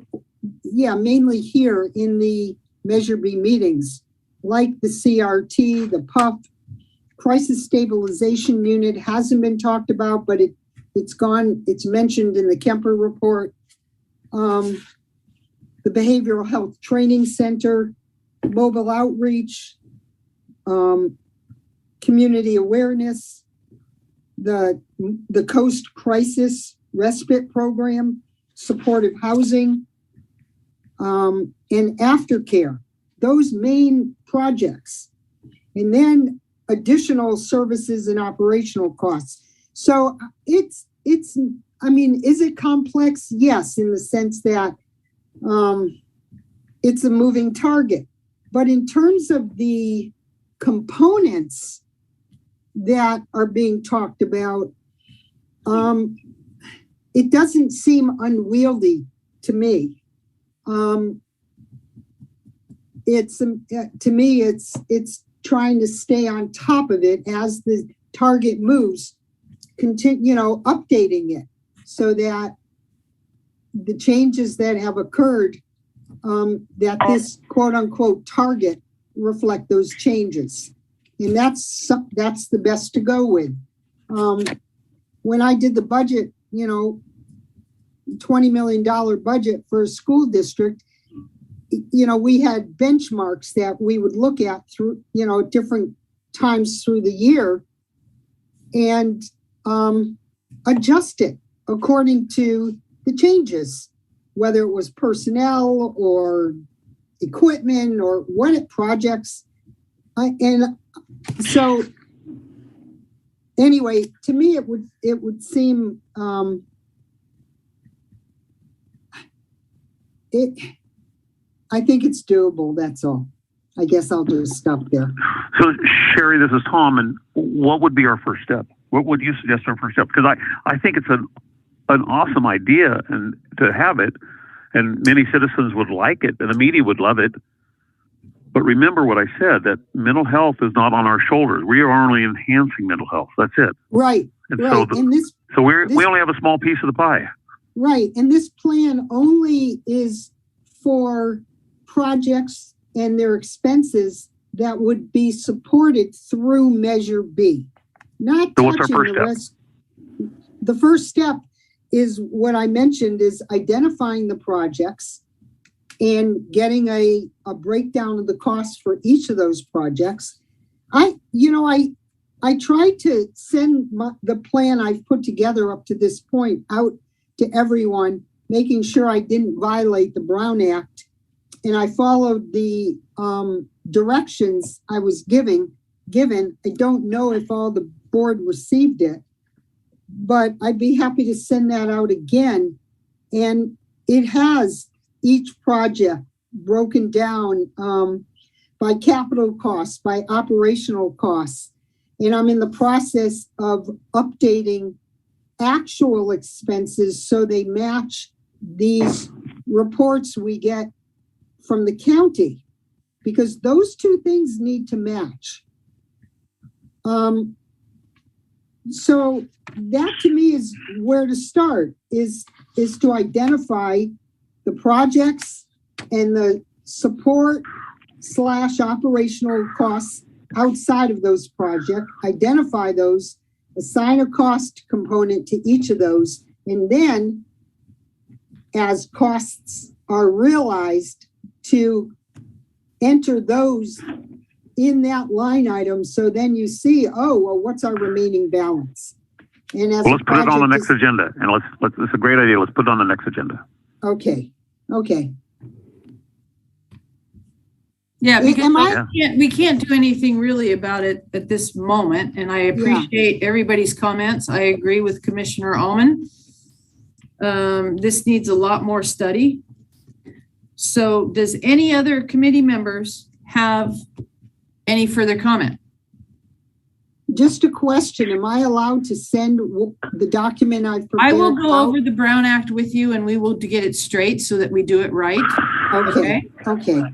mainly here in the Measure B meetings, like the CRT, the PUF, Crisis Stabilization Unit hasn't been talked about, but it's mentioned in the Kemper report. The Behavioral Health Training Center, mobile outreach, community awareness, the Coast Crisis Respite Program, supportive housing, and aftercare. Those main projects, and then additional services and operational costs. So it's. I mean, is it complex? Yes, in the sense that it's a moving target. But in terms of the components that are being talked about, it doesn't seem unwieldy to me. To me, it's trying to stay on top of it as the target moves, updating it so that the changes that have occurred, that this quote unquote target reflect those changes. And that's the best to go with. When I did the budget, $20 million budget for a school district, we had benchmarks that we would look at through, different times through the year and adjust it according to the changes, whether it was personnel or equipment or what projects. And so anyway, to me, it would seem I think it's doable. That's all. I guess I'll just stop there. So, Sherry, this is Tom, and what would be our first step? What would you suggest our first step? Because I think it's an awesome idea and to have it, and many citizens would like it, and the media would love it. But remember what I said, that mental health is not on our shoulders. We are only enhancing mental health. That's it. Right. And right. So we only have a small piece of the pie. Right. And this plan only is for projects and their expenses that would be supported through Measure B. Not so what's our touching first the step? rest. the first step is what I mentioned, is identifying the projects and getting a breakdown of the costs for each of those projects. I tried to send the plan I've put together up to this point out to everyone, making sure I didn't violate the Brown Act. And I followed the directions I was given. I don't know if all the board received it, but I'd be happy to send that out again. And it has each project broken down by capital costs, by operational costs. And I'm in the process of updating actual expenses so they match these reports we get from the county, because those two things need to match. So that to me is where to start, is to identify the projects and the support / operational costs outside of those projects, identify those, assign a cost component to each of those, and then as costs are realized, to enter those in that line item. So then you see, oh, well, what's our remaining balance? And as let's put it on the next agenda, and let's it's a great idea. Let's put it on the next agenda. Okay. Yeah, because we can't do anything really about it at this moment. And I appreciate everybody's comments. I agree with Commissioner Ullman. This needs a lot more study. So does any other committee members have any further comment? Just a question. Am I allowed to send the document I've prepared? I will go over the Brown Act with you, and we will get it straight so that we do it right. Okay.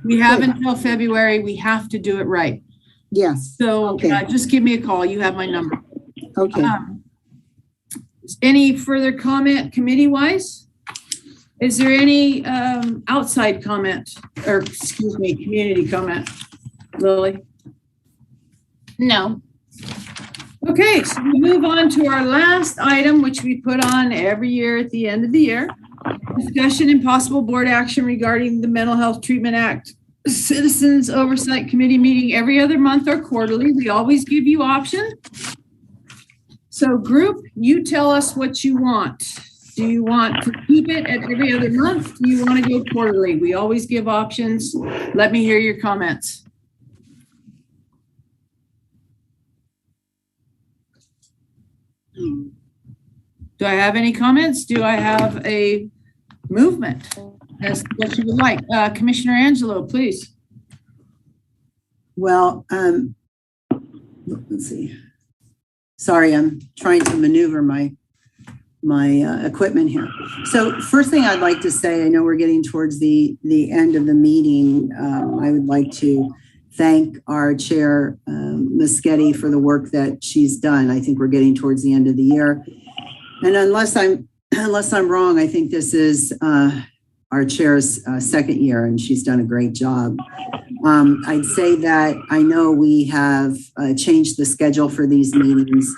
We have until February. We have to do it right. Yes. So just give me a call. You have my number. Okay. Any further comment committee-wise? Is there any outside comment, or excuse me, community comment? Lily? No. Okay, so we move on to our last item, which we put on every year at the end of the year. Discussion and possible board action regarding the Mental Health Treatment Act Citizens Oversight Committee meeting every other month or quarterly. We always give you options. So group, you tell us what you want. Do you want to keep it at every other month? Do you want to go quarterly? We always give options. Let me hear your comments. Do I have any comments? Do I have a movement? That's what you would like. Commissioner Angelo, please. Well, let's see. Sorry, I'm trying to maneuver my equipment here. So first thing I'd like to say, I know we're getting towards the end of the meeting. I would like to thank our chair, Ms. Sketty, for the work that she's done. I think we're getting towards the end of the year. And unless I'm wrong, I think this is our chair's second year, and she's done a great job. I'd say that I know we have changed the schedule for these meetings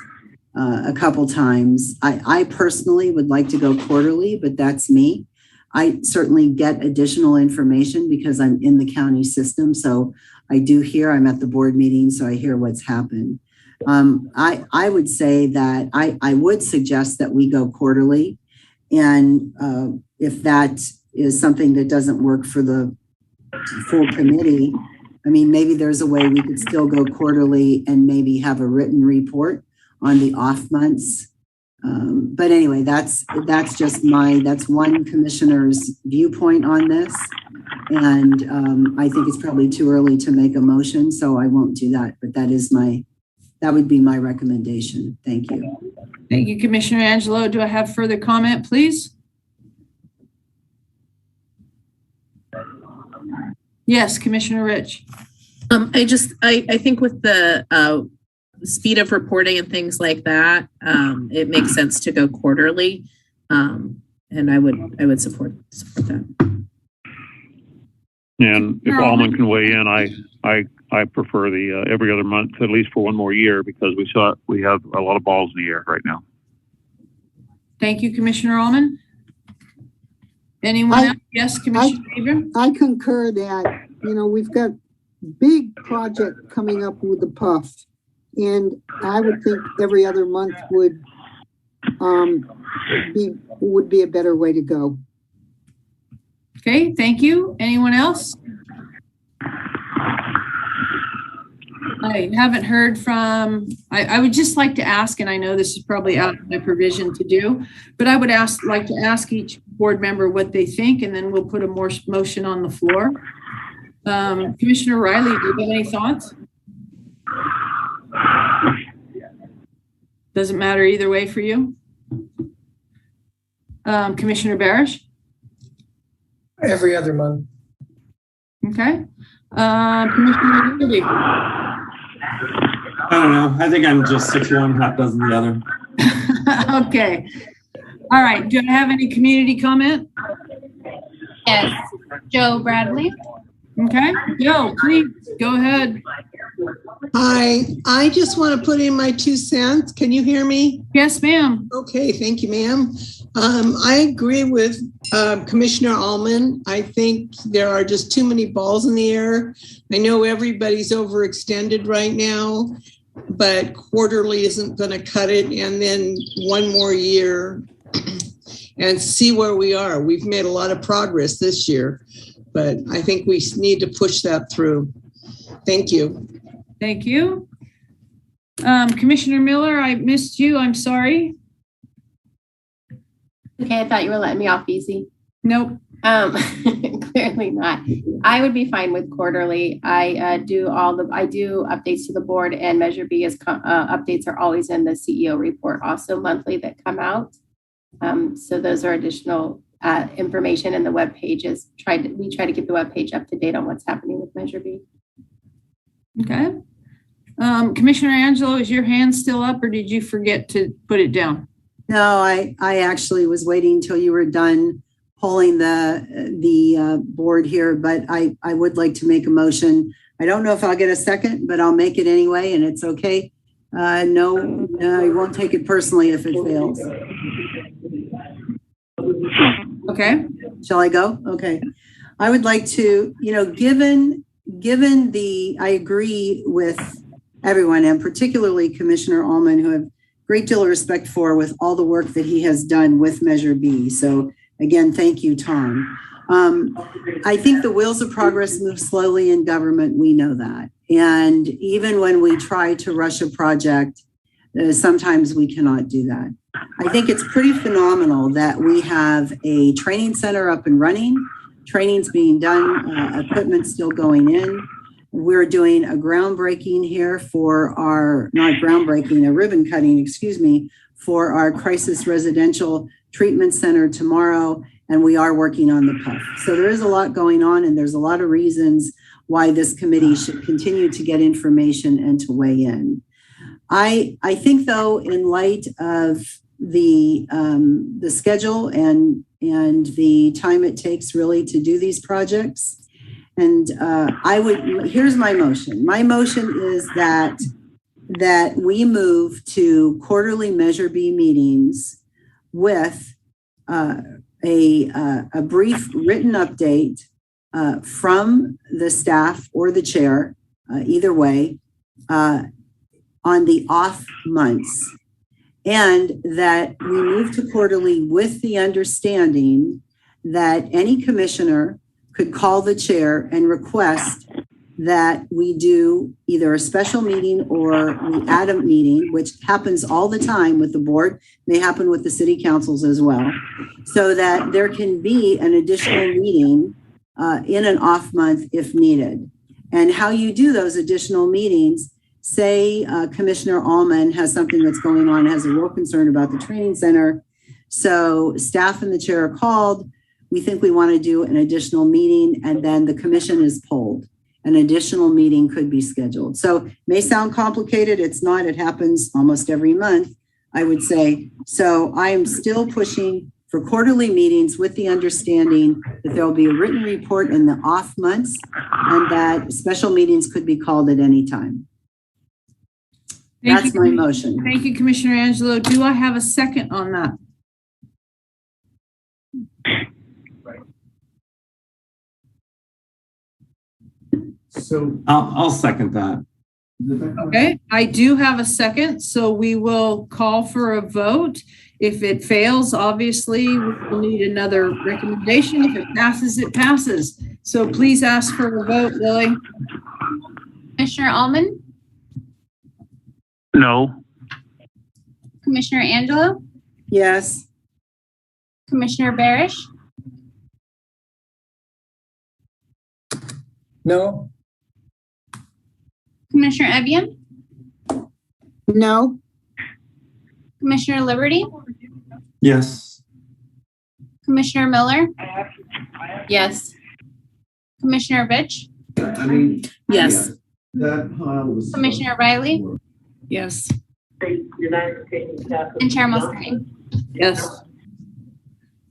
a couple times. I personally would like to go quarterly, but that's me. I certainly get additional information because I'm in the county system. So I do hear, I'm at the board meeting, so I hear what's happened. I would say that I would suggest that we go quarterly. And if that is something that doesn't work for the full committee, I mean, maybe there's a way we could still go quarterly and maybe have a written report on the off months. But anyway, that's one commissioner's viewpoint on this. And I think it's probably too early to make a motion, so I won't do that. But that would be my recommendation. Thank you. Thank you, Commissioner Angelo. Do I have further comment, please? Yes, Commissioner Rich. I think with the speed of reporting and things like that, it makes sense to go quarterly. And I would support that. And if Alman can weigh in, I prefer the every other month, at least for one more year, because we have a lot of balls in the air right now. Thank you, Commissioner Allman. Anyone else? Yes, Commissioner Abram? I concur that, we've got big project coming up with the PUF. And I would think every other month would be a better way to go. Okay, thank you. Anyone else? I haven't heard from, I would just like to ask, and I know this is probably out of my provision to do, but I would like to ask each board member what they think, and then we'll put a motion on the floor. Commissioner Riley, do you have any thoughts? Doesn't matter either way for you. Commissioner Barish? Every other month. Okay. Commissioner Kennedy? I don't know. I think I'm just 6-1, half dozen the other. Okay. All right. Do I have any community comment? Yes. Joe Bradley. Okay. Joe, please go ahead. Hi, I just want to put in my 2 cents. Can you hear me? Yes, ma'am. Okay, thank you, ma'am. I agree with Commissioner Allman. I think there are just too many balls in the air. I know everybody's overextended right now, but quarterly isn't going to cut it. And then one more year and see where we are. We've made a lot of progress this year, but I think we need to push that through. Thank you. Thank you. Commissioner Miller, I missed you. I'm sorry. Okay, I thought you were letting me off easy. Nope. Clearly not. I would be fine with quarterly. I do updates to the board, and Measure B is updates are always in the CEO report, also monthly, that come out. So those are additional information, and the web pages. We try to keep the web page up to date on what's happening with Measure B. Okay. Commissioner Angelo, is your hand still up, or did you forget to put it down? No, I actually was waiting until you were done polling the board here, but I would like to make a motion. I don't know if I'll get a second, but I'll make it anyway, and it's okay. No, I won't take it personally if it fails. Okay. Shall I go? Okay. I would like to, given I agree with everyone, and particularly Commissioner Allman, who I have a great deal of respect for with all the work that he has done with Measure B. So again, thank you, Tom. I think the wheels of progress move slowly in government. We know that. And even when we try to rush a project, sometimes we cannot do that. I think it's pretty phenomenal that we have a training center up and running. Training's being done, equipment still going in. We're doing a groundbreaking here for a ribbon cutting, for our crisis residential treatment center tomorrow. And we are working on the PUF. So there is a lot going on, and there's a lot of reasons why this committee should continue to get information and to weigh in. I think, though, in light of the schedule and the time it takes really to do these projects, and here's my motion. My motion is that we move to quarterly Measure B meetings with a brief written update from the staff or the chair, either way, on the off months, and that we move to quarterly with the understanding that any commissioner could call the chair and request that we do either a special meeting or we add a meeting, which happens all the time with the board, may happen with the city councils as well, so that there can be an additional meeting in an off month if needed. And how you do those additional meetings, say Commissioner Allman has something that's going on, has a real concern about the training center. So staff and the chair are called. We think we want to do an additional meeting, and then the commission is polled. An additional meeting could be scheduled. So it may sound complicated. It's not. It happens almost every month, I would say. So I am still pushing for quarterly meetings with the understanding that there will be a written report in the off months and that special meetings could be called at any time. That's my motion. Thank you, Commissioner Angelo. Do I have a second on that? So I'll second that. Okay, I do have a second, so we will call for a vote. If it fails, obviously, we'll need another recommendation. If it passes, it passes. So please ask for a vote, Lily. Commissioner Allman, No. Commissioner Angelo, Yes. Commissioner Barish, no, Commissioner Evian, No, Commissioner Liberty, Yes. Commissioner Miller, Yes. Commissioner Bitch, Yes. Commissioner Riley, Yes. and Chair Mosconi. Yes.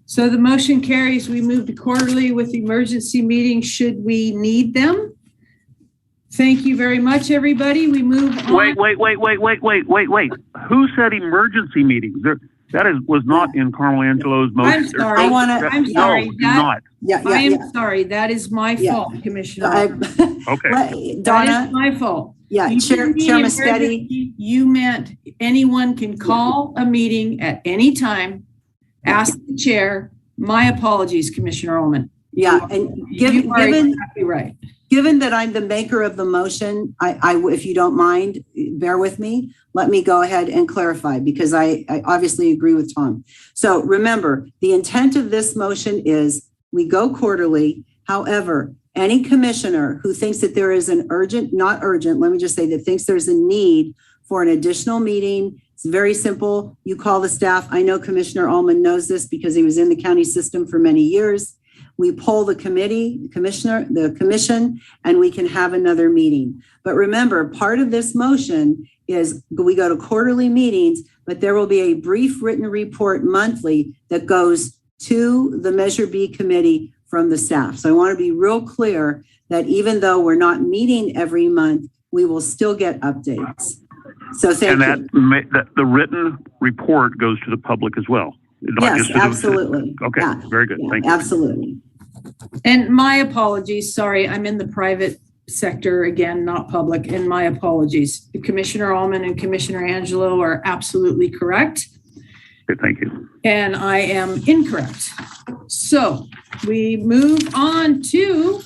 So the motion carries. We move to quarterly with emergency meetings should we need them. Thank you very much, everybody. We move on. Wait. Who said emergency meetings? Was not in Carmel Angelo's motion. I'm sorry. I'm sorry. I am sorry. That is my fault, Commissioner. Okay. Donna. That is my fault. Yeah, Chair Mosconi. You meant anyone can call a meeting at any time. Ask the chair. My apologies, Commissioner Ullman. Yeah, and given exactly right. Given that I'm the maker of the motion, I if you don't mind, bear with me. Let me go ahead and clarify because I obviously agree with Tom. So remember, the intent of this motion is we go quarterly. However, any commissioner who thinks that there is an not urgent, let me just say that thinks there's a need for an additional meeting. It's very simple. You call the staff. I know Commissioner Ullman knows this because he was in the county system for many years. We poll the the commission, and we can have another meeting. But remember, part of this motion is we go to quarterly meetings, but there will be a brief written report monthly that goes to the Measure B committee from the staff. So I want to be real clear that even though we're not meeting every month, we will still get updates. So thank you. And the written report goes to the public as well. Yes, absolutely. Okay, yeah. Very good. Thank you. Absolutely. And my apologies. Sorry, I'm in the private sector again, not public. And my apologies. Commissioner Ullman and Commissioner Angelo are absolutely correct. Okay, thank you. And I am incorrect. So we move on to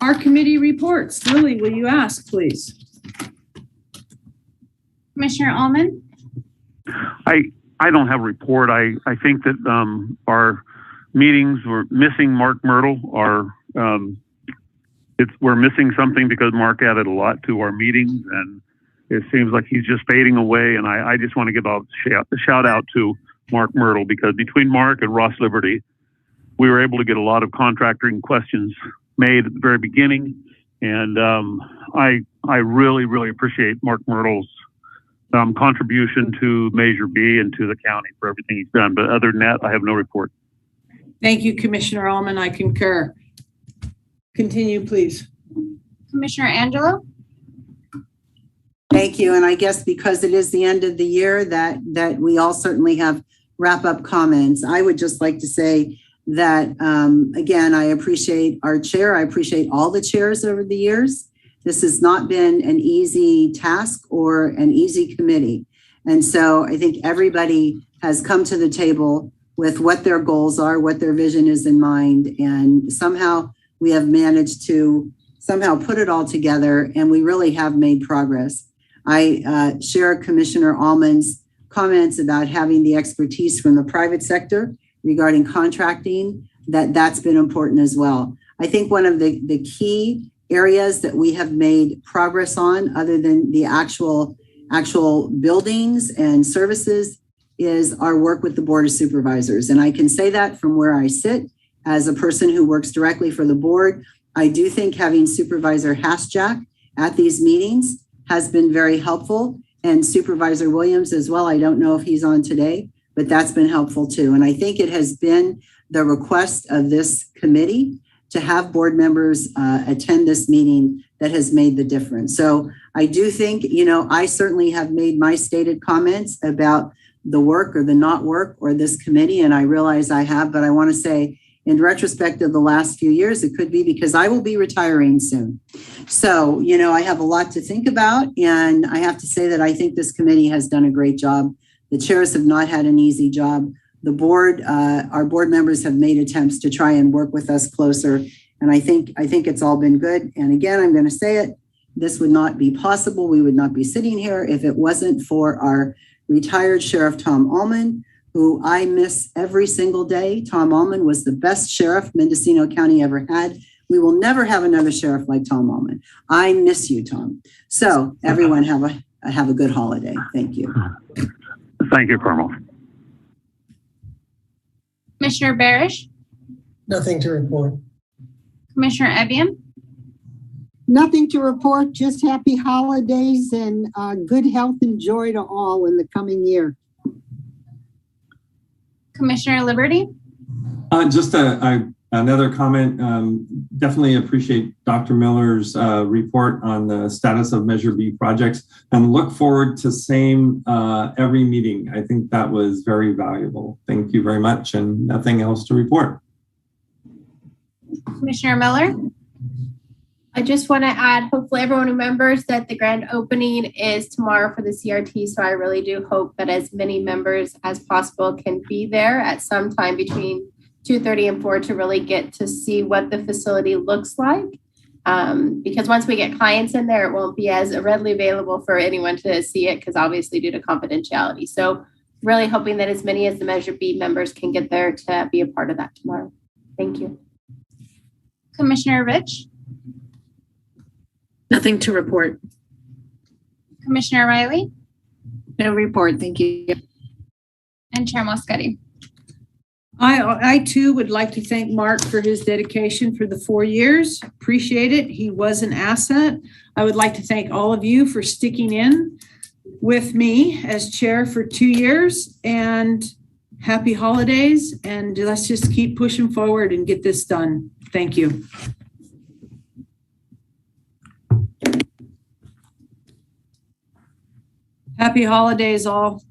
our committee reports. Lily, will you ask, please? Commissioner Ullman, I don't have a report. I think that our meetings were missing Mark Myrtle. We're missing something because Mark added a lot to our meetings, and it seems like he's just fading away. And I just want to give a shout out to Mark Myrtle because between Mark and Ross Liberty, we were able to get a lot of contracting questions made at the very beginning. And I really, really appreciate Mark Myrtle's contribution to Measure B and to the county for everything he's done. But other than that, I have no report. Thank you, Commissioner Ullman. I concur. Continue, please. Commissioner Angelo, Thank you. And I guess because it is the end of the year that we all certainly have wrap up comments. I would just like to say that, again, I appreciate our chair. I appreciate all the chairs over the years. This has not been an easy task or an easy committee. And so I think everybody has come to the table with what their goals are, what their vision is in mind. And somehow we have managed to somehow put it all together and we really have made progress. I share Commissioner Ullman's comments about having the expertise from the private sector regarding contracting, that's been important as well. I think one of the key areas that we have made progress on, other than the actual buildings and services, is our work with the Board of Supervisors. And I can say that from where I sit as a person who works directly for the board. I do think having Supervisor Hasjack at these meetings has been very helpful, and Supervisor Williams as well. I don't know if he's on today, but that's been helpful too. And I think it has been the request of this committee to have board members attend this meeting that has made the difference. So I do think, I certainly have made my stated comments about the work or the not work or this committee, and I realize I have, but I want to say in retrospect of the last few years, it could be because I will be retiring soon. So, I have a lot to think about, and I have to say that I think this committee has done a great job. The chairs have not had an easy job. The board, our board members have made attempts to try and work with us closer, and I think it's all been good. And again, I'm going to say it, this would not be possible. We would not be sitting here if it wasn't for our retired Sheriff Tom Allman, who I miss every single day. Tom Allman was the best sheriff Mendocino County ever had. We will never have another sheriff like Tom Allman. I miss you, Tom. So everyone have a good holiday. Thank you. Thank you, Carmel. Commissioner Barish, Nothing to report. Commissioner Evian, Nothing to report, just happy holidays and good health and joy to all in the coming year. Commissioner Liberty. Just another comment. Definitely appreciate Dr. Miller's report on the status of Measure B projects, and look forward to same every meeting. I think that was very valuable. Thank you very much, and nothing else to report. Commissioner Miller. I just want to add, hopefully everyone remembers that the grand opening is tomorrow for the CRT. So I really do hope that as many members as possible can be there at some time between 2:30 and 4 to really get to see what the facility looks like. Because once we get clients in there, it won't be as readily available for anyone to see it, because obviously due to confidentiality. So really hoping that as many as the Measure B members can get there to be a part of that tomorrow. Thank you. Commissioner Rich, Nothing to report. Commissioner Riley, No report. Thank you. and Chair Moscotti. I too would like to thank Mark for his dedication for the 4 years. Appreciate it. He was an asset. I would like to thank all of you for sticking in with me as chair for 2 years, and happy holidays. And let's just keep pushing forward and get this done. Thank you. Happy holidays all.